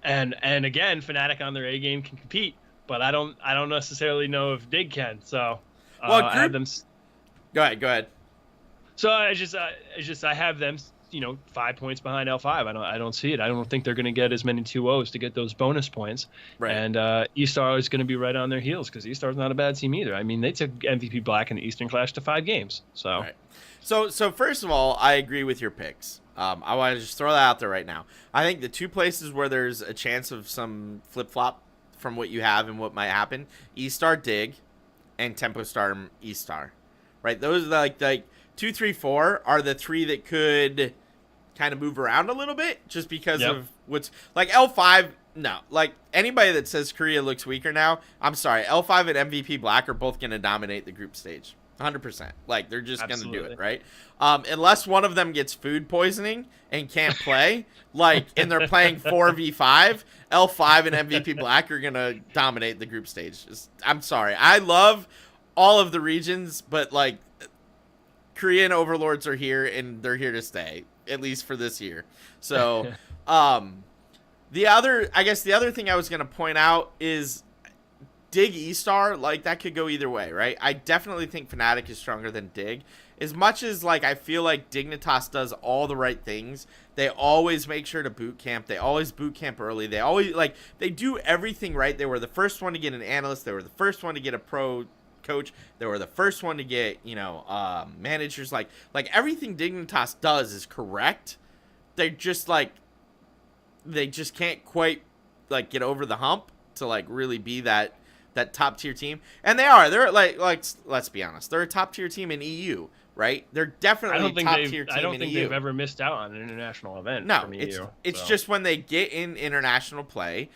And again, Fnatic on their A game can compete, but I don't necessarily know if Dig can. So I have them. Go ahead. So I have them. 5 points behind L5. I don't see it. I don't think they're going to get as many 2-0s to get those bonus points. Right. And eStar is going to be right on their heels because eStar's not a bad team either. I mean, they took MVP Black in the Eastern Clash to 5 games. So, right. So first of all, I agree with your picks. I want to just throw that out there right now. I think the 2 places where there's a chance of some flip-flop from what you have and what might happen, eStar Dig and Tempo Storm eStar. Right? Those are like 2, 3, 4 are the 3 that could kind of move around a little bit just because of what's like L5. No, like anybody that says Korea looks weaker now, I'm sorry. L5 and MVP Black are both going to dominate the group stage. 100%. Like they're just going to do it, right? Unless one of them gets food poisoning and can't play, and they're playing 4v5, L5 and MVP Black are going to dominate the group stage. I'm sorry. I love all of the regions, but Korean overlords are here and they're here to stay, at least for this year. So, the other thing I was going to point out is Dig eStar, that could go either way, right? I definitely think Fnatic is stronger than Dig. As much as I feel like Dignitas does all the right things, they always make sure to boot camp. They always boot camp early. They always they do everything right. They were the first one to get an analyst. They were the first one to get a pro coach. They were the first one to get managers. Like everything Dignitas does is correct. They just they just can't quite get over the hump to really be that top tier team. And they're let's be honest, they're a top tier team in EU, right? They're definitely a top tier team in EU. I don't think they've ever missed out on an international event. No, from EU, it's just when they get in international play,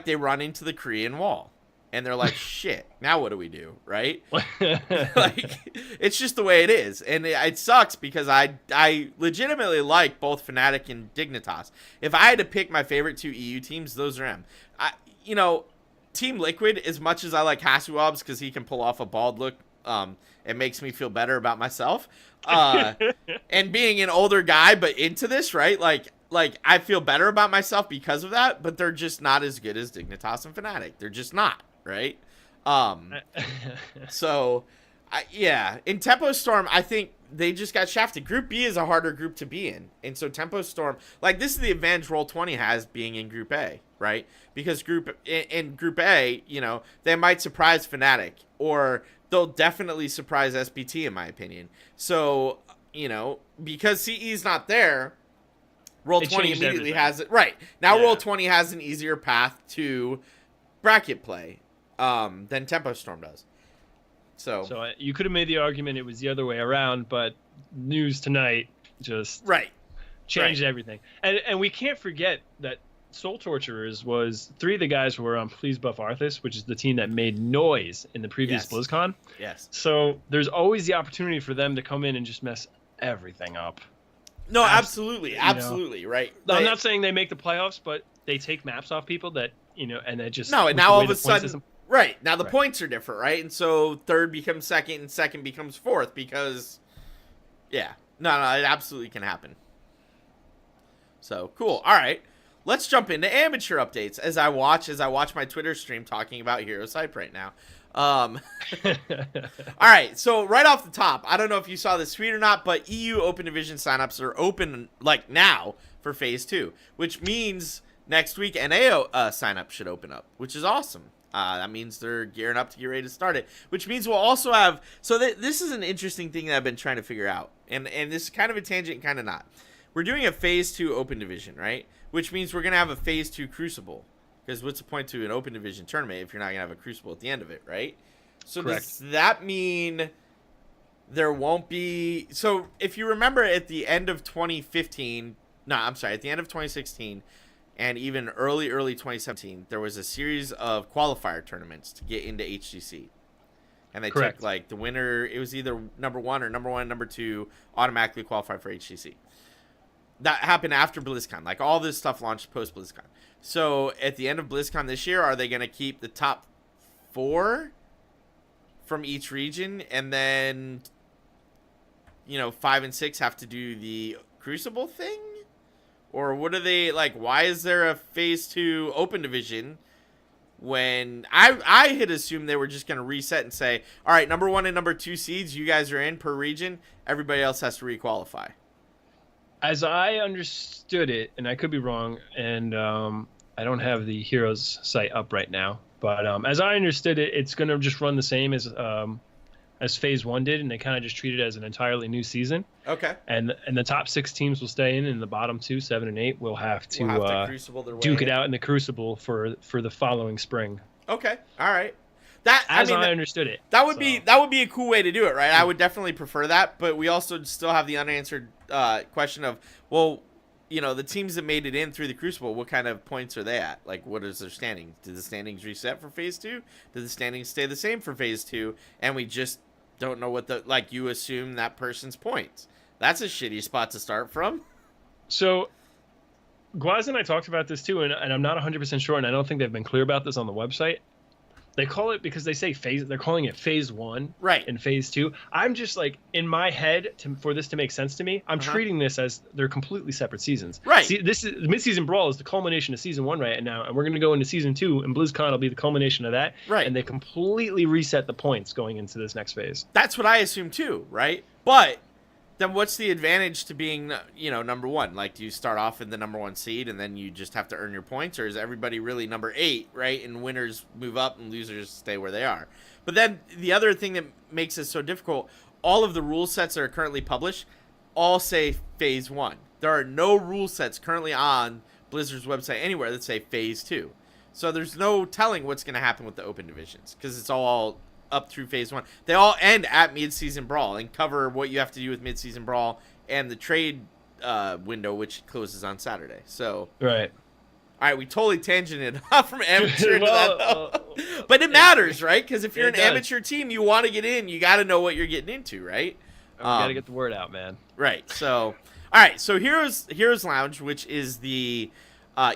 they run into the Korean wall. and they're like, shit, now what do we do, right? Like, it's just the way it is, and it sucks because I legitimately like both Fnatic and Dignitas. If I had to pick my favorite 2 EU teams, those are them. You know, Team LiQuiuD, as much as I like Hasuobs because he can pull off a bald look, it makes me feel better about myself. And being an older guy but into this, right? Like I feel better about myself because of that, but they're just not as good as Dignitas and Fnatic. They're just not, right? So yeah, in Tempo Storm, I think they just got shafted. Group B is a harder group to be in, and so Tempo Storm, like, this is the advantage Roll20 has being in Group A, right? Because in Group A, you know, they might surprise Fnatic, or they'll definitely surprise SBT, in my opinion. So, you know, because CE is not there, Roll20 immediately has it. Right. Now Roll20 has an easier path to bracket play than Tempo Storm does. So you could have made the argument it was the other way around, but news tonight just changed everything. And we can't forget that Soul Torturers was 3 of the guys who were on Please Buff Arthas, which is the team that made noise in the previous BlizzCon. Yes. So there's always the opportunity for them to come in and just mess everything up. No, absolutely, right. I'm not saying they make the playoffs, but they take maps off people that, you know, and it just and now all of a sudden, now the points are different, right? And so third becomes second, and second becomes fourth because, it absolutely can happen. So cool. All right. Let's jump into amateur updates as I watch my Twitter stream talking about Heroes Hype right now. All right, so right off the top, I don't know if you saw this tweet or not, but EU Open Division signups are open like now for Phase 2, which means next week NA signups should open up, which is awesome. That means they're gearing up to get ready to start it, which means we'll also have... So this is an interesting thing that I've been trying to figure out, and this is kind of a tangent, kind of not. We're doing a Phase 2 Open Division, right? Which means we're going to have a Phase 2 Crucible. Because what's the point to an Open Division tournament if you're not going to have a Crucible at the end of it, right? So does that mean there won't be... So if you remember at the end of 2015... No, I'm sorry. At the end of 2016 and even early 2017, there was a series of qualifier tournaments to get into HGC. And they took, like, the winner... It was either number 1 or number 2 automatically qualified for HGC. That happened after BlizzCon. Like, all this stuff launched post-BlizzCon. So, at the end of BlizzCon this year, are they going to keep the top 4 from each region? And then, 5 and 6 have to do the Crucible thing? Or what are they, like, why is there a Phase 2 Open Division when I had assumed they were just going to reset and say, all right, number 1 and number 2 seeds, you guys are in per region. Everybody else has to requalify. As I understood it, and I could be wrong, and I don't have the Heroes site up right now, but as I understood it, it's going to just run the same as Phase 1 did, and they kind of just treat it as an entirely new season. Okay. And the top 6 teams will stay in, and the bottom 2, 7 and 8, will have to duke it out in the Crucible for the following spring. Okay. All right. I understood it. That would be a cool way to do it, right? I would definitely prefer that, but we also still have the unanswered question of, well, the teams that made it in through the Crucible, what kind of points are they at? Like, what is their standing? Did the standings reset for Phase 2? Did the standings stay the same for Phase 2? And we just don't know what you assume that person's points. That's a shitty spot to start from. So, Guaz and I talked about this too, and I'm not 100% sure, and I don't think they've been clear about this on the website. They call it, because they say phase, they're calling it Phase 1 and Phase 2. I'm just like, in my head, for this to make sense to me, I'm treating this as they're completely separate seasons. Right. See, this is Mid-Season Brawl is the culmination of Season 1 right now, and we're going to go into Season 2, and BlizzCon will be the culmination of that. Right. And they completely reset the points going into this next phase. That's what I assume too, right? But then what's the advantage to being, number 1? Like, do you start off in the number 1 seed and then you just have to earn your points? Or is everybody really number 8, right? And winners move up and losers stay where they are. But then the other thing that makes it so difficult, all of the rule sets that are currently published all say Phase 1. There are no rule sets currently on Blizzard's website anywhere that say Phase 2. So there's no telling what's going to happen with the open divisions because it's all up through Phase 1. They all end at Mid-Season Brawl and cover what you have to do with Mid-Season Brawl and the trade window, which closes on Saturday. So, all right, we totally tangented off from amateur to that, though. but it matters, right? Because if you're It an does. amateur team, you want to get in, you got to know what you're getting into, right? We gotta get the word out, man. Right. So, all right. So Heroes Lounge, which is the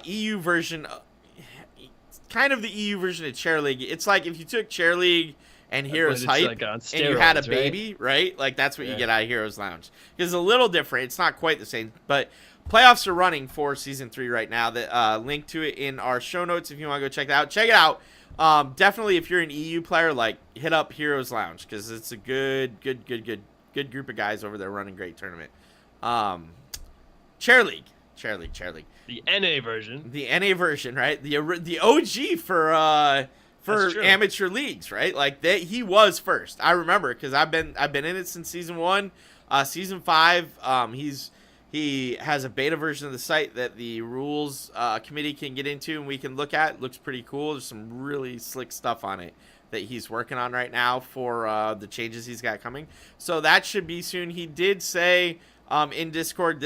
EU version, kind of the EU version of Chair League. It's like if you took Chair League and Heroes But it's Hype like on and you had a steroids, right? baby, right? Like that's what you Yeah. get out of Heroes Lounge. It's a little different. It's not quite the same, but playoffs are running for Season 3 right now. The link to it in our show notes if you want to go check it out. Check it out. Definitely, if you're an EU player, like hit up Heroes Lounge because it's a good group of guys over there running great tournament. Chair League. The NA version. The NA version, right? The OG for That's true. amateur leagues, right? Like he was first. I remember because I've been in it since Season 1. Season 5, he has a beta version of the site that the rules committee can get into and we can look at. It looks pretty cool. There's some really slick stuff on it that he's working on right now for the changes he's got coming. So that should be soon. He did say in Discord,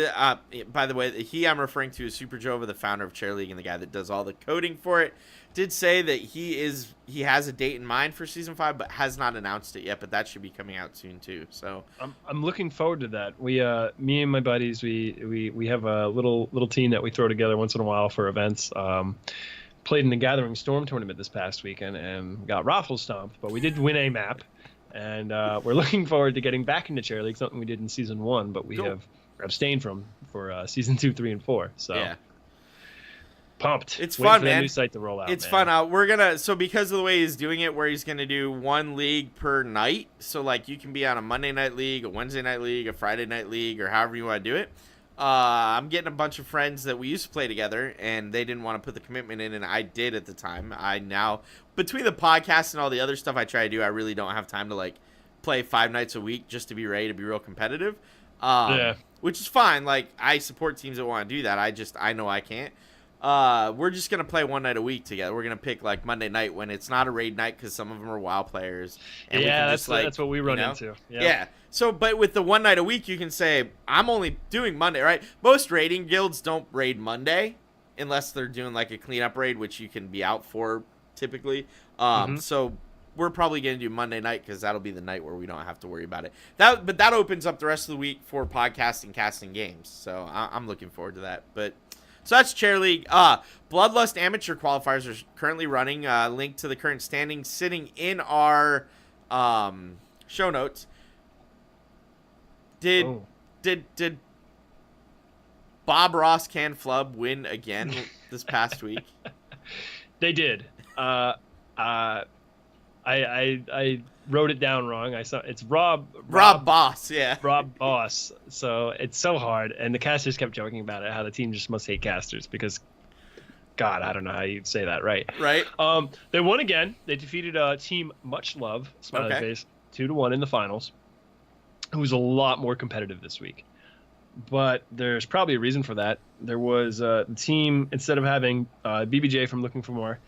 by the way, I'm referring to is Super Jhow, the founder of Chair League and the guy that does all the coding for it, did say that he has a date in mind for Season 5, but has not announced it yet, but that should be coming out soon too. So I'm looking forward to that. We me and my buddies we have a little team that we throw together once in a while for events. Played in the Gathering Storm tournament this past weekend and got raffle stomped, but we did win a map, and we're looking forward to getting back into Chair League, something we did in Season 1, but we have abstained from for Season 2, 3, and 4. So yeah. Pumped. It's Waiting fun, for that man. new site to roll out. It's man. fun. We're gonna because of the way he's doing it, where he's gonna do one league per night. So like you can be on a Monday night league, a Wednesday night league, a Friday night league, or however you want to do it. I'm getting a bunch of friends that we used to play together, and they didn't want to put the commitment in, and I did at the time. I now, between the podcast and all the other stuff I try to do, I really don't have time to like play 5 nights a week just to be ready to be real competitive. Yeah. Which is fine. Like I support teams that want to do that. I know I can't. We're just gonna play one night a week together. We're gonna pick like Monday night when it's not a raid night because some of them are WoW players. And Yeah, we can that's what we run into. Yeah. So, but with the one night a week, you can say I'm only doing Monday, right? Most raiding guilds don't raid Monday unless they're doing like a cleanup raid, which you can be out for typically. So we're probably gonna do Monday night because that'll be the night where we don't have to worry about it. But that opens up the rest of the week for podcasting, casting games. So I'm looking forward to that. But. So that's Chair League. Bloodlust Amateur qualifiers are currently running. Link to the current standings sitting in our show notes. Did Bob Ross Can Flub win again this past week? They did. I wrote it down wrong. I saw it's Rob Boss, yeah. Rob Boss. So it's so hard, and the casters kept joking about it, how the team just must hate casters because, God, I don't know how you'd say that right. Right. They won again. They defeated Team Much Love, smiley face, 2-1 in the finals. Who was a lot more competitive this week, but there's probably a reason for that. There was the team, instead of having BBJ from Looking for More,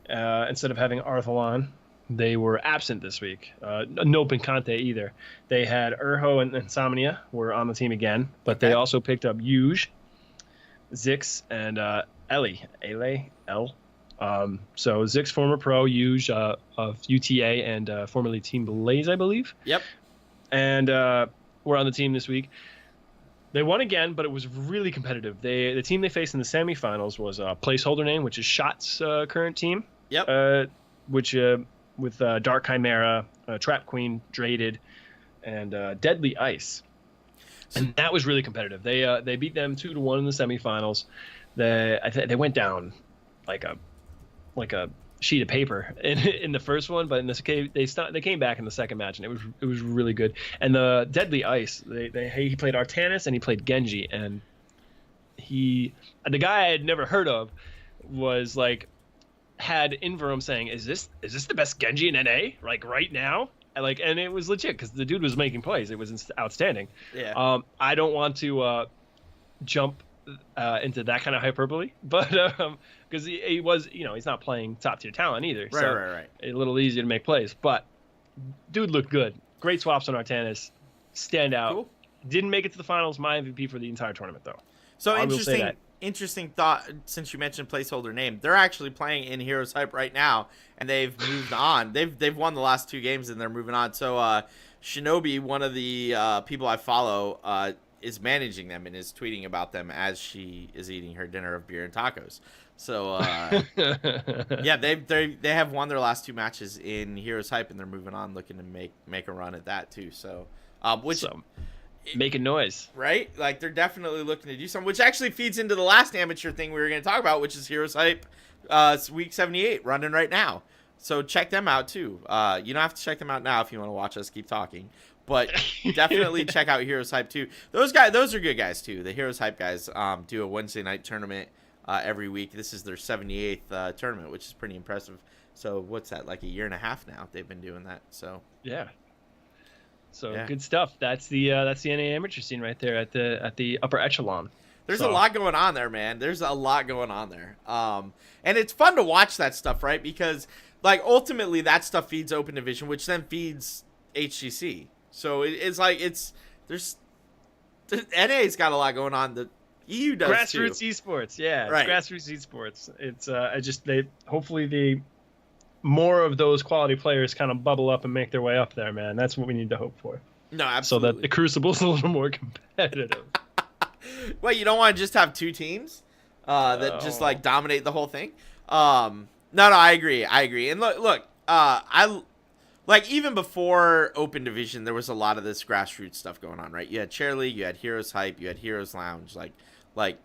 instead of having Arthalon, they were absent this week. No Pincante either. They had Urho and Insomnia were on the team again, but they also picked up Yuge, Zix, and L. So Zix, former pro, Yuge of UTA and formerly Team Blaze, I believe. Yep. And we're on the team this week. They won again, but it was really competitive. The team they faced in the semifinals was placeholder name, which is Shot's current team. Yep. Which with Dark Chimera, Trap Queen, Draded, and Deadly Ice. And that was really competitive. They beat them 2-1 in the semifinals. They went down like a sheet of paper in the first one, but in this case they came back in the second match, and it was really good. And the Deadly Ice, he played Artanis and he played Genji, and the guy I had never heard of was like had Inverum saying, is this the best Genji in NA like right now? And it was legit because the dude was making plays. It was outstanding. Yeah. I don't want to jump into that kind of hyperbole, but because he was, he's not playing top tier talent either. Right. A little easier to make plays, but dude looked good. Great swaps on Artanis. Stand out. Cool. Didn't make it to the finals. My MVP for the entire tournament though. So I will say interesting thought, since you mentioned placeholder name, they're actually playing in Heroes Hype right now, and they've moved on. They've won the last 2 games, and they're moving on. So Shinobi, one of the people I follow, is managing them and is tweeting about them as she is eating her dinner of beer and tacos. So yeah, they have won their last 2 matches in Heroes Hype, and they're moving on, looking to make a run at that too. So making noise, right? Like, they're definitely looking to do something, which actually feeds into the last amateur thing we were going to talk about, which is Heroes Hype week 78 running right now. So check them out too. You don't have to check them out now if you want to watch us keep talking, but definitely check out Heroes Hype too. Those are good guys too. The Heroes Hype guys do a Wednesday night tournament every week. This is their 78th tournament, which is pretty impressive. So what's that, like a year and a half now they've been doing that? So yeah. So good stuff. That's the NA amateur scene right there at the upper echelon. There's a lot going on there, man. There's a lot going on there. And it's fun to watch that stuff, right? Because like ultimately that stuff feeds Open Division, which then feeds HGC. So it's like the NA's got a lot going on. The EU does grassroots too. esports, yeah, right. It's grassroots esports. It's hopefully more of those quality players kind of bubble up and make their way up there, man. That's what we need to hope for. No, absolutely. So that the Crucible's a little more competitive. Well, you don't want to just have 2 teams that just like dominate the whole thing. No, I agree. And look, I like even before Open Division, there was a lot of this grassroots stuff going on, right? You had Chair League, you had Heroes Hype, you had Heroes Lounge, like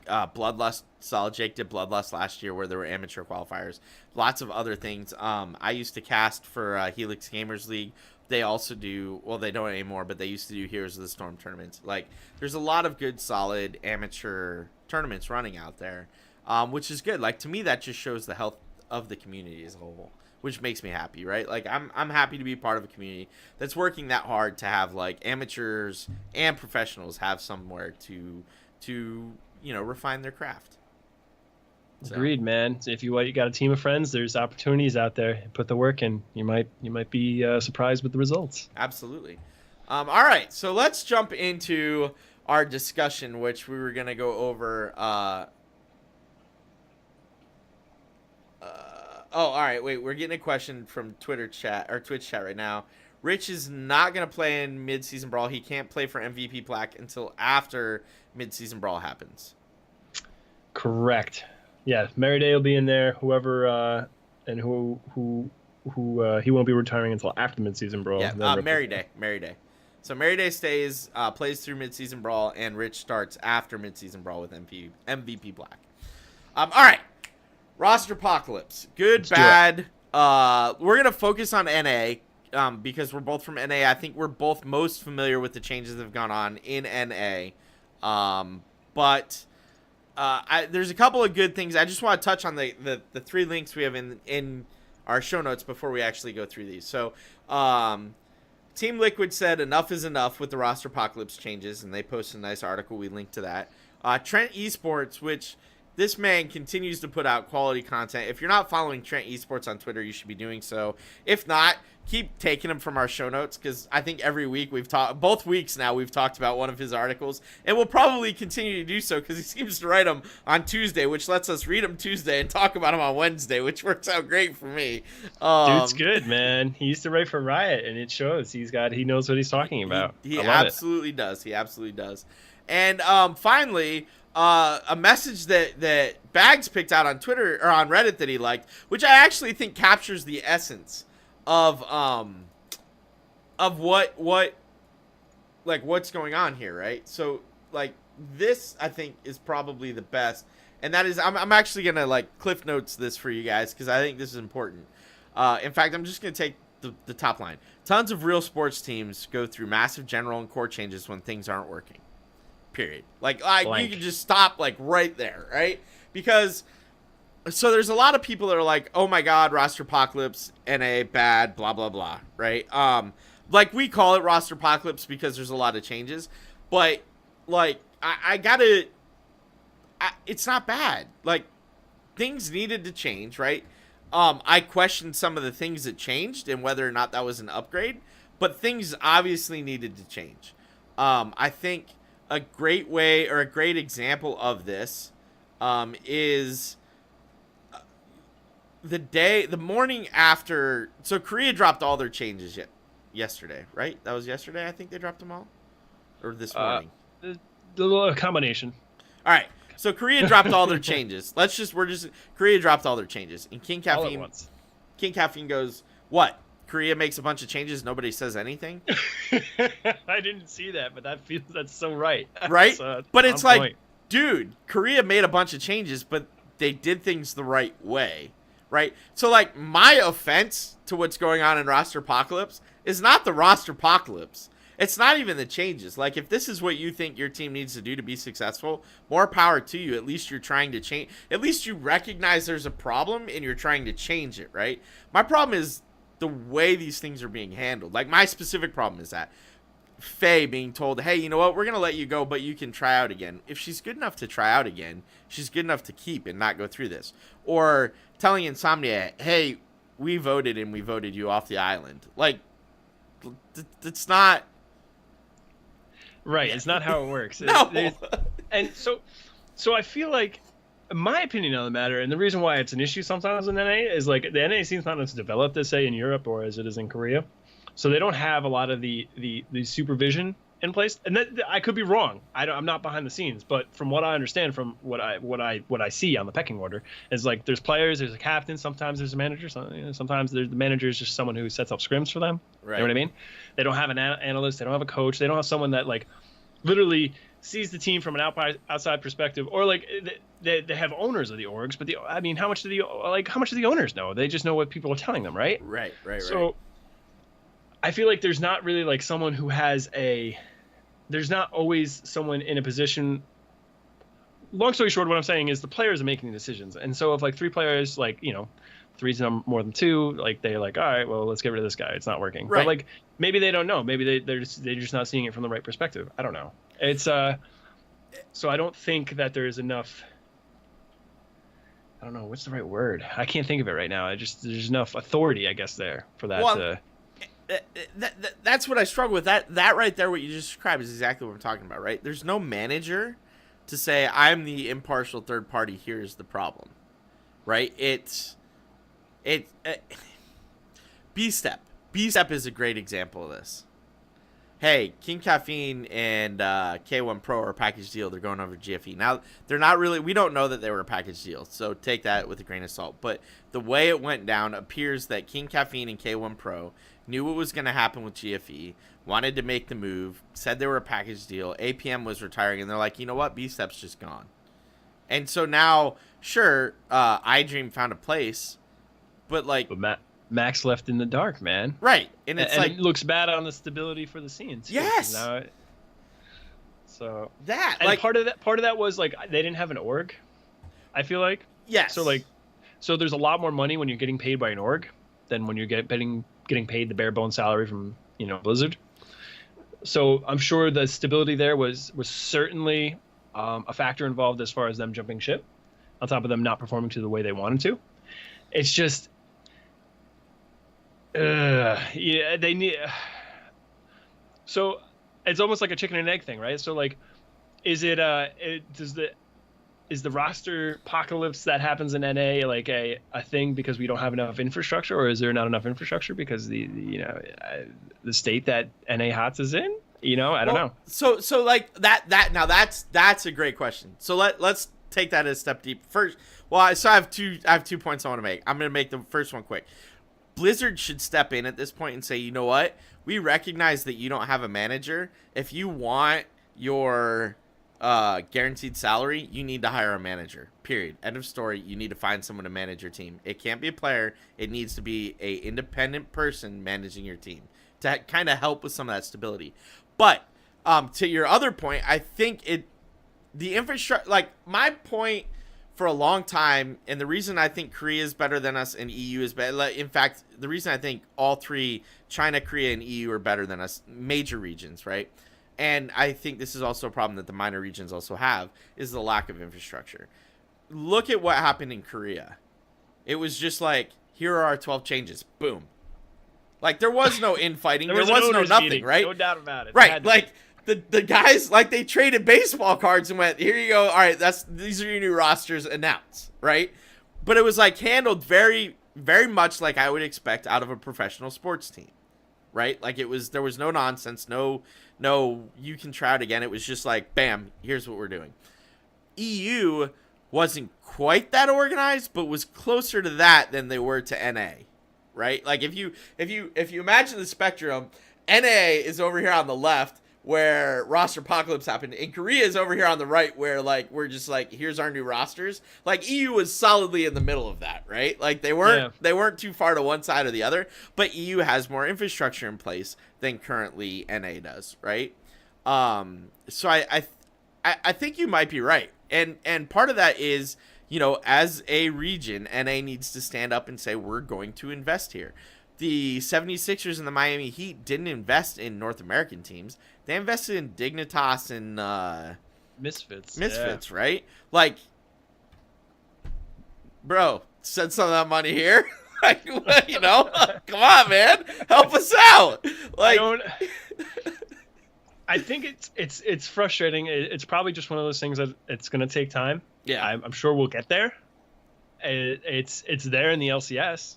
Bloodlust. Solid Jake did Bloodlust last year, where there were amateur qualifiers. Lots of other things. I used to cast for Helix Gamers League. They also do, well, they don't anymore, but they used to do Heroes of the Storm tournaments. Like, there's a lot of good, solid amateur tournaments running out there, which is good. Like, to me, that just shows the health of the community as a whole, which makes me happy, right? Like, I'm happy to be part of a community that's working that hard to have, like, amateurs and professionals have somewhere to refine their craft. So. Agreed, man. So if you got a team of friends, there's opportunities out there. Put the work in. You might be surprised with the results. Absolutely. All right, so let's jump into our discussion, which we were gonna go over. All right. Wait, we're getting a question from Twitter chat or Twitch chat right now. Rich is not gonna play in mid-season Brawl. He can't play for MVP Black until after mid-season Brawl happens. Correct. Yeah, Mary Day will be in there. Whoever and who he won't be retiring until after mid-season Brawl. Yeah, Mary Day. So Mary Day stays, plays through mid-season Brawl, and Rich starts after mid-season Brawl with MVP Black. All right, Rosterpocalypse. Good, bad. We're gonna focus on NA because we're both from NA. I think we're both most familiar with the changes that have gone on in NA, but. There's a couple of good things. I just want to touch on the 3 links we have in our show notes before we actually go through these. So, Team LiQuiuD said enough is enough with the Rosterpocalypse changes, and they posted a nice article. We linked to that. Trent Esports, which this man continues to put out quality content. If you're not following Trent Esports on Twitter, you should be doing so. If not, keep taking them from our show notes, because I think every week both weeks now we've talked about one of his articles, and we'll probably continue to do so because he seems to write them on Tuesday, which lets us read them Tuesday and talk about them on Wednesday, which works out great for me. Dude's good, man. He used to write for Riot, and it shows. He knows what he's talking about. He absolutely does. He absolutely does. And finally, a message that Bahgz picked out on Twitter or on Reddit that he liked, which I actually think captures the essence of what's going on here, right? So like this, I think, is probably the best, and that is I'm actually gonna like cliff notes this for you guys because I think this is important. In fact, I'm just gonna take the top line. Tons of real sports teams go through massive general and core changes when things aren't working. Period. Like you can just stop like right there, right? Because so there's a lot of people that are like, oh my god, Rosterpocalypse, NA, bad, blah blah blah, right? Like we call it Rosterpocalypse because there's a lot of changes, but like it's not bad. Like things needed to change, right? I questioned some of the things that changed and whether or not that was an upgrade, but things obviously needed to change. I think a great way or a great example of this is the morning after. So Korea dropped all their changes yesterday, right? That was yesterday. I think they dropped them all, or this morning. The little combination. All right. So Korea dropped all their changes. Korea dropped all their changes, and King All at Caffeine. once. King Caffeine goes, what? Korea makes a bunch of changes. Nobody says anything. I didn't see that, but that's so right. Right? So, but it's on like, point. dude, Korea made a bunch of changes, but they did things the right way, right? So, like, my offense to what's going on in Rosterpocalypse is not the Rosterpocalypse. It's not even the changes. Like, if this is what you think your team needs to do to be successful, more power to you. At least you're trying to change. At least you recognize there's a problem and you're trying to change it, right? My problem is the way these things are being handled. Like, my specific problem is that Faye being told, hey, you know what? We're going to let you go, but you can try out again. If she's good enough to try out again, she's good enough to keep and not go through this. Or telling Insomnia, hey, we voted and we voted you off the island. Like, it's not... Right, it's not how it works. No. And so I feel like my opinion on the matter, and the reason why it's an issue sometimes in NA is like the NA seems not as developed as say in Europe or as it is in Korea, so they don't have a lot of the supervision in place. And that, I could be wrong. I'm not behind the scenes, but from what I understand, from what I see on the pecking order, is like there's players, there's a captain, sometimes there's a manager, sometimes the manager is just someone who sets up scrims for them. Right. You know what I mean? They don't have an analyst, they don't have a coach, they don't have someone that like literally sees the team from an outside perspective, or like they have owners of the orgs, but how much do the owners know? They just know what people are telling them, right? Right. So I feel like there's not really like someone who has there's not always someone in a position. Long story short, what I'm saying is the players are making the decisions, and so if like three players, like, you know, three's more than two, like they're like, all right, well, let's get rid of this guy, it's not working. Right. But like maybe they don't know, maybe they're just not seeing it from the right perspective. I don't know. It's so I don't think that there's enough. I don't know what's the right word. I can't think of it right now. There's enough authority, I guess, there for that. Well, that's what I struggle with. That right there, what you just described, is exactly what I'm talking about, right? There's no manager to say, I'm the impartial third party, here's the problem, right? B-Step. B-Step is a great example of this. Hey, King Caffeine and K1 Pro are a package deal. They're going over GFE. Now, they're not really... We don't know that they were a package deal, so take that with a grain of salt. But the way it went down appears that King Caffeine and K1 Pro knew what was going to happen with GFE, wanted to make the move, said they were a package deal. APM was retiring, and they're like, you know what? B-Step's just gone. And so now, sure, iDream found a place, but like... But Max left in the dark, man. Right. And it's like... it looks bad on the stability for the scene, too. Yes! So... That, and like... part of that was, like, they didn't have an org, I feel like. Yes. So there's a lot more money when you're getting paid by an org than when you're getting paid the bare bone salary from, you know, Blizzard. So I'm sure the stability there was certainly a factor involved as far as them jumping ship, on top of them not performing to the way they wanted to. It's just, yeah, they need. So it's almost like a chicken and egg thing, right? So like, is the Rosterpocalypse that happens in NA like a thing because we don't have enough infrastructure, or is there not enough infrastructure because the state that NA HOTS is in? You know, I don't know. So like that now that's a great question. So let's take that a step deep first. Well, I have 2 points I want to make. I'm going to make the first one quick. Blizzard should step in at this point and say, you know what? We recognize that you don't have a manager. If you want your guaranteed salary, you need to hire a manager, period. End of story. You need to find someone to manage your team. It can't be a player. It needs to be a independent person managing your team to kind of help with some of that stability. But to your other point, I think the infrastructure, like my point for a long time, and the reason I think Korea is better than us and EU is better, in fact, the reason I think all three, China, Korea, and EU are better than us, major regions, right? And I think this is also a problem that the minor regions also have, is the lack of infrastructure. Look at what happened in Korea. It was just like, here are our 12 changes. Boom. Like, there was no infighting. there was no nothing, meeting, right? No doubt about it. Right. Like, the guys, like, they traded baseball cards and went, here you go. All right, these are your new rosters, announce, right? But it was like handled very, very much like I would expect out of a professional sports team, right? Like there was no nonsense, no, you can try it again. It was just like, bam, here's what we're doing. EU wasn't quite that organized, but was closer to that than they were to NA, right? Like if you imagine the spectrum, NA is over here on the left where Rosterpocalypse happened, and Korea is over here on the right where, like, we're just like, here's our new rosters. Like, EU was solidly in the middle of that, right? Like they weren't too far to one side or the other, but EU has more infrastructure in place than currently NA does, right? So I think you might be right. And part of that is, you know, as a region, NA needs to stand up and say, we're going to invest here. The 76ers and the Miami Heat didn't invest in North American teams. They invested in Dignitas and Misfits, right? Like, bro, send some of that money here. Like, you know, come on, man, help us out. Like, I think it's frustrating. It's probably just one of those things that it's going to take time. Yeah, I'm sure we'll get there. It's there in the LCS,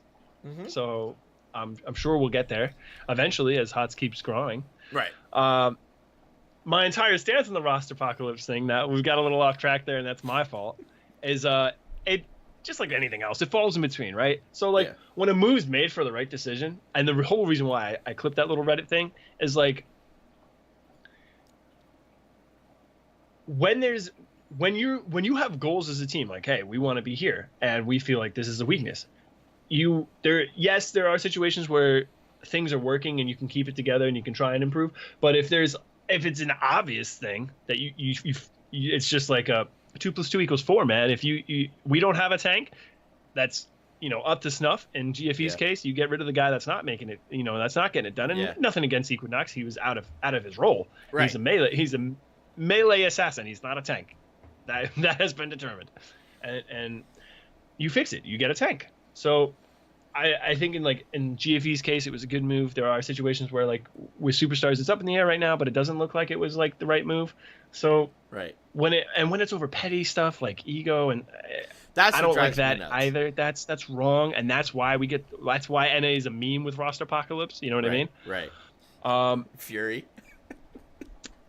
so I'm sure we'll get there eventually as HOTS keeps growing. Right. My entire stance on the Rosterpocalypse thing, that we've got a little off track there, and that's my fault, is it just like anything else, it falls in between, right? So like when a move's made for the right decision, and the whole reason why I clipped that little Reddit thing is like, when you have goals as a team, like, hey, we want to be here and we feel like this is a weakness, there are situations where things are working and you can keep it together and you can try and improve. But if it's an obvious thing that you it's just like a 2 + 2 = 4, man. If we don't have a tank that's, you know, up to snuff. In GFE's case, you get rid of the guy that's not making it, you know, that's not getting it done. And nothing against Equinox, he was out of his role. Right. He's a melee assassin. He's not a tank. That has been determined, and you fix it. You get a tank. So I think in GFE's case, it was a good move. There are situations where, like, with superstars, it's up in the air right now, but it doesn't look like it was like the right move. So when it's over petty stuff like ego, and I don't like that either. That's wrong, and that's why NA is a meme with Rosterpocalypse. You know what I mean? Right. Fury.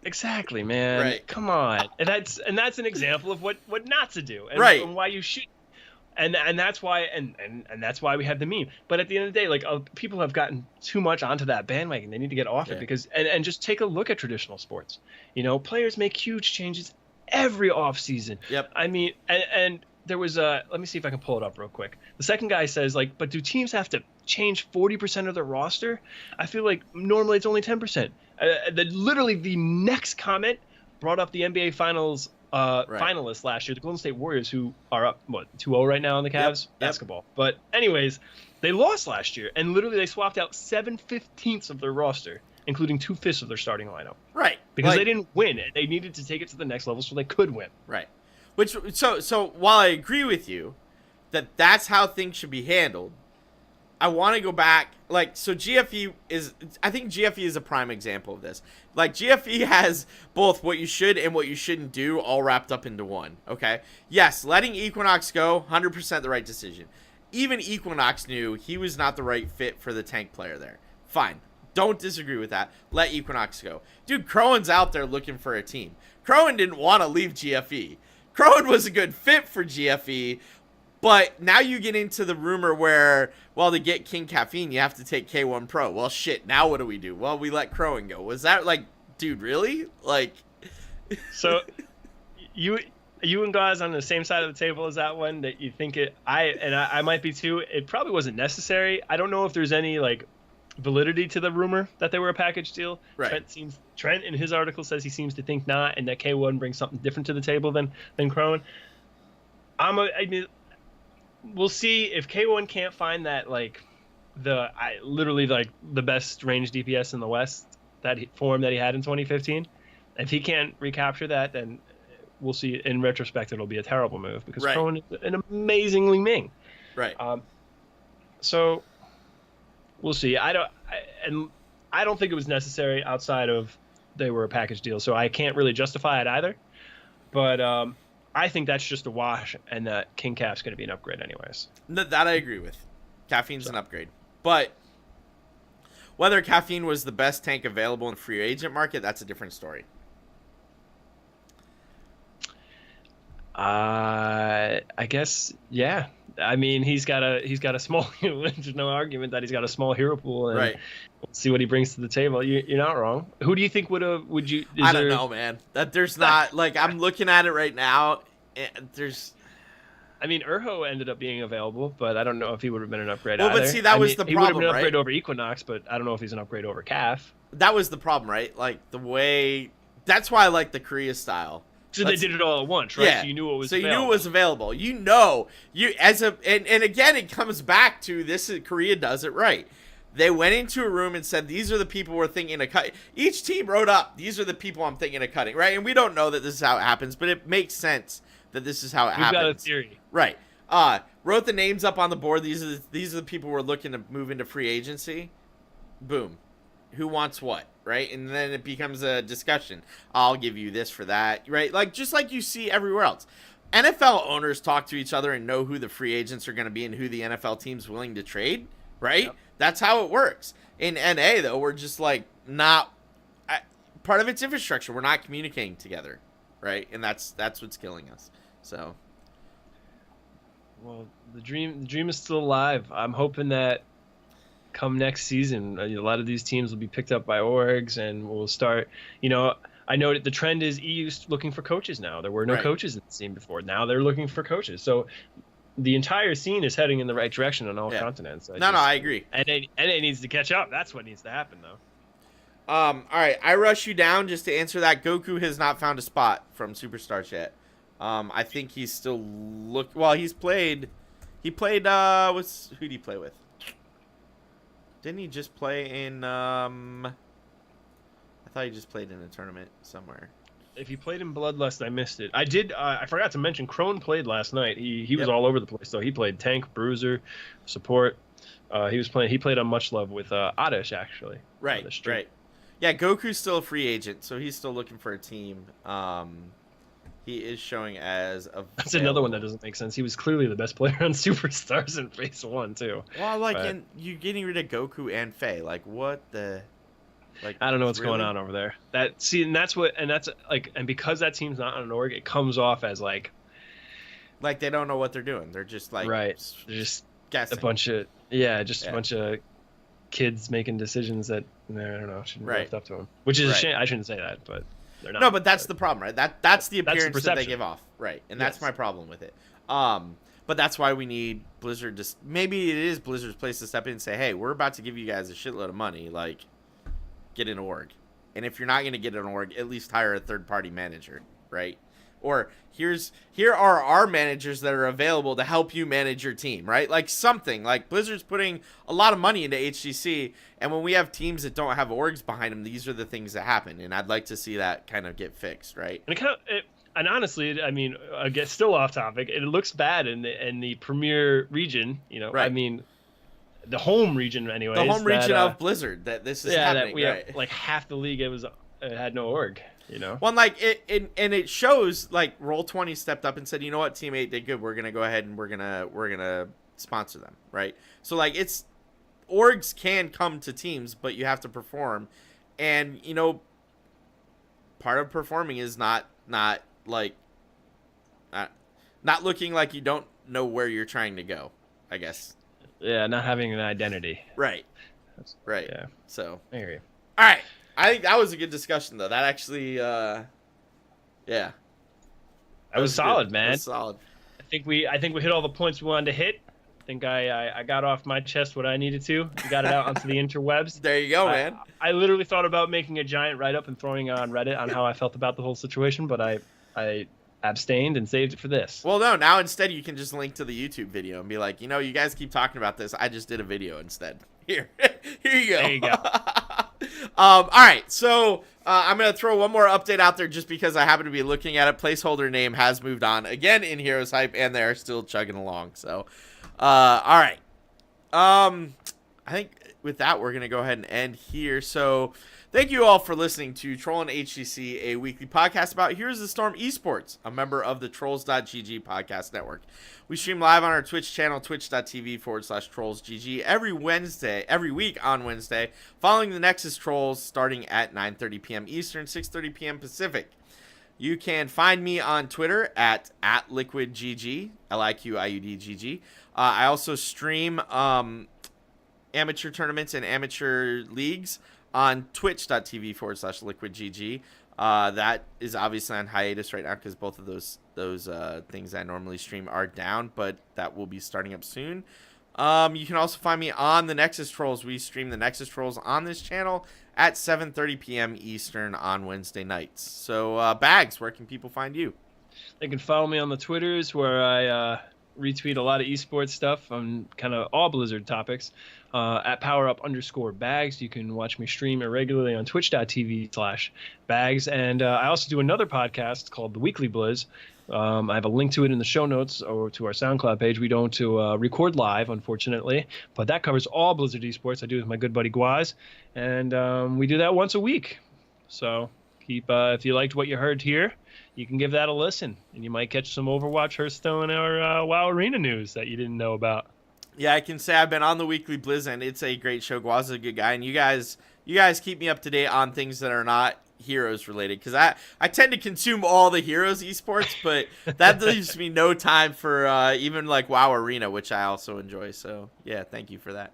Exactly, man. Right. Come on. And that's an example of what not to do, and, and why you should. And that's why and that's why we have the meme. But at the end of the day, like, people have gotten too much onto that bandwagon. They need to get off it, because and just take a look at traditional sports. You know, players make huge changes every off season. Yep. I mean, and there was let me see if I can pull it up real quick. The second guy says, like, but do teams have to change 40% of their roster? I feel like normally it's only 10%. Literally the next comment brought up the NBA Finals finalists last year, the Golden State Warriors, who are up 2-0 right now on the Cavs basketball. But anyways, they lost last year, and literally they swapped out 7/15 of their roster, including 2/5 of their starting lineup. Right. Because they didn't win. They needed to take it to the next level so they could win. Right. Which so while I agree with you that that's how things should be handled, I want to go back. Like, so I think GFE is a prime example of this. Like, GFE has both what you should and what you shouldn't do all wrapped up into one. Okay. Yes, letting Equinox go, 100% the right decision. Even Equinox knew he was not the right fit for the tank player there. Fine. Don't disagree with that. Let Equinox go. Dude, Crowan's out there looking for a team. Crowan didn't want to leave GFE. Crowan was a good fit for GFE, but now you get into the rumor where, well, to get King Caffeine, you have to take K1 Pro. Well, shit, now what do we do? Well, we let Crowan go. Was that, like, dude, really? Like... So, you and guys on the same side of the table as that one, that you think I might be too, it probably wasn't necessary. I don't know if there's any, like, validity to the rumor that they were a package deal. Right. Trent in his article says he seems to think not, and that K1 brings something different to the table than Crowan. I mean, we'll see if K1 can't find that, like, literally like the best range DPS in the West, that form that he had in 2015. If he can't recapture that, then we'll see. In retrospect, it'll be a terrible move, because Crowan is an amazingly Ming. Right. So we'll see. I don't think it was necessary outside of they were a package deal, so I can't really justify it either. But I think that's just a wash, and that King Cap's going to be an upgrade anyways. That I agree with. Caffeine's an upgrade. But whether Caffeine was the best tank available in free agent market, that's a different story. I guess, yeah. I mean, he's got a small. There's no argument that he's got a small hero pool, and Right. We'll see what he brings to the table. You're not wrong. Who do you think would you? I don't know, man. That there's not like I'm looking at it right now. And there's. I mean, Urho ended up being available, but I don't know if he would have been an upgrade. Well, either. but see, that was the He would have problem, been an upgrade right? over Equinox, but I don't know if he's an upgrade over Calf. That was the problem, right? Like the way. That's why I like the Korea style. So they did it all at once, right? Yeah. So you knew it was. So you available. knew it was available. You know, you as a and again, it comes back to this. Korea does it right. They went into a room and said, "These are the people we're thinking of cutting." Each team wrote up, "These are the people I'm thinking of cutting." Right, and we don't know that this is how it happens, but it makes sense that this is how it happens. We've got a theory, right? Wrote the names up on the board. These are the people we're looking to move into free agency. Boom. Who wants what, right? And then it becomes a discussion. I'll give you this for that, right? Like just like you see everywhere else. NFL owners talk to each other and know who the free agents are going to be and who the NFL team's willing to trade, right? Yep. That's how it works. In NA though, we're just like not part of its infrastructure. We're not communicating together, right? And that's what's killing us. So, well, the dream is still alive. I'm hoping that come next season, a lot of these teams will be picked up by orgs, and we'll start. I know that the trend is EU looking for coaches now. There were no Right. coaches in the scene before. Now they're looking for coaches. So the entire scene is heading in the right direction on all continents. I agree. And it needs to catch up. That's what needs to happen, though. All right, I rush you down just to answer that. Goku has not found a spot from Superstars yet. I think he's still he's played. He played. Who did he play with? Didn't he just play in? I thought he just played in a tournament somewhere. If he played in Bloodlust, I missed it. I did. I forgot to mention Crone played last night. He was all over the place. So he played tank, bruiser, support. He played on Much Love with Oddish actually. Right. Right. Yeah, Goku's still a free agent, so he's still looking for a team. He is showing as a. That's another one that doesn't make sense. He was clearly the best player on Superstars in Phase 1 too. Well, and you getting rid of Goku and Faye, like what the. Like, I don't know what's really? going on over there. And that's because that team's not on an org, it comes off as like they don't know what they're doing. They're just like they're just guessing. a bunch of a bunch of kids making decisions that I don't know shouldn't be left up to them. Which is a shame. I shouldn't say that, but they're not. No, but that's the problem, right? That's the appearance that they perception. give off, right? And that's my problem with it. But that's why we need Blizzard to. Maybe it is Blizzard's place to step in and say, "Hey, we're about to give you guys a shitload of money. Like, get an org, and if you're not going to get an org, at least hire a third-party manager, right? Or here are our managers that are available to help you manage your team, right? Like something like Blizzard's putting a lot of money into HGC, and when we have teams that don't have orgs behind them, these are the things that happen, and I'd like to see that kind of get fixed, right? And honestly, I mean, I guess still off topic. It looks bad in the premier region, Right. I mean. The home region, anyways. The home region of Blizzard that this is happening, right? Have, like half the league, had no org, Well, like it shows like Roll20 stepped up and said, you know what, Team 8 did good. We're gonna go ahead and we're gonna sponsor them, right? So like orgs can come to teams, but you have to perform, and part of performing is not looking like you don't know where you're trying to go, I guess. Yeah, not having an identity. Right. Right. Yeah. So. I hear you. All right. I think that was a good discussion, though. That actually, yeah. That was solid, man. That was solid. I think we hit all the points we wanted to hit. I think I got off my chest what I needed to. Got it out onto the interwebs. There you go, man. I literally thought about making a giant write-up and throwing it on Reddit on how I felt about the whole situation, but I abstained and saved it for this. Well, no, now instead you can just link to the YouTube video and be like, you guys keep talking about this. I just did a video instead. Here you go. There you go. All right, so I'm going to throw one more update out there just because I happen to be looking at it. Placeholder name has moved on again in Heroes Hype, and they're still chugging along. So, all right. I think with that, we're going to go ahead and end here. So thank you all for listening to Trollin HGC, a weekly podcast about Heroes of the Storm eSports, a member of the Trolls.gg podcast network. We stream live on our Twitch channel, twitch.tv/TrollsGG, every week on Wednesday, following the Nexus Trolls starting at 9:30 p.m. Eastern, 6:30 p.m. Pacific. You can find me on Twitter at LiQuidGG, LiQiuDGG. I also stream amateur tournaments and amateur leagues on twitch.tv/LiQuidGG. That is obviously on hiatus right now because both of those things I normally stream are down, but that will be starting up soon. You can also find me on the Nexus Trolls. We stream the Nexus Trolls on this channel at 7:30 p.m. Eastern on Wednesday nights. So, Bahgz, where can people find you? They can follow me on the Twitters where I retweet a lot of esports stuff on kind of all Blizzard topics. At powerup_Bahgz. You can watch me stream irregularly on twitch.tv/Bahgz. And I also do another podcast called The Weekly Blizz. I have a link to it in the show notes or to our SoundCloud page. We don't record live, unfortunately, but that covers all Blizzard esports. I do it with my good buddy Guaz, and we do that once a week. So if you liked what you heard here, you can give that a listen, and you might catch some Overwatch, Hearthstone, or WoW Arena news that you didn't know about. Yeah, I can say I've been on the Weekly Blizz, and it's a great show. Guaz is a good guy, and you guys keep me up to date on things that are not Heroes related, because I tend to consume all the Heroes esports, but that leaves me no time for even like WoW Arena, which I also enjoy. So yeah, thank you for that.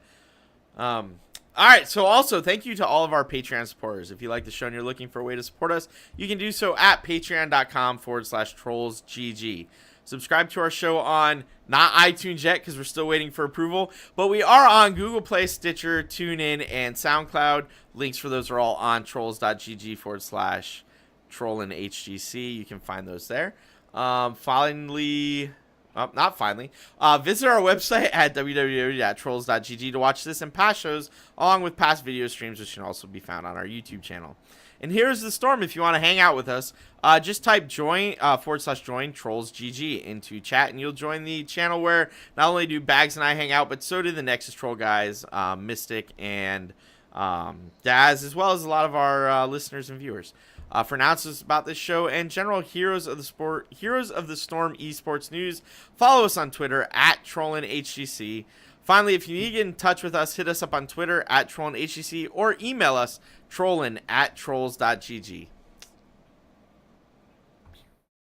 All right, so also thank you to all of our Patreon supporters. If you like the show and you're looking for a way to support us, you can do so at patreon.com/TrollsGG. Subscribe to our show on not iTunes yet because we're still waiting for approval, but we are on Google Play, Stitcher, TuneIn, and SoundCloud. Links for those are all on trolls.gg/Trollin HGC. You can find those there. Visit our website at www.trolls.gg to watch this and past shows, along with past video streams, which can also be found on our YouTube channel. And here's the storm. If you want to hang out with us, just type join /join Trolls GG into chat, and you'll join the channel where not only do Bahgz and I hang out, but so do the Nexus Troll guys, Mystic and Daz, as well as a lot of our listeners and viewers. For announcements about this show and general Heroes of the Storm esports news, follow us on Twitter at TrollinHGC. Finally, if you need to get in touch with us, hit us up on Twitter at TrollinHGC or email us trollin@trolls.gg.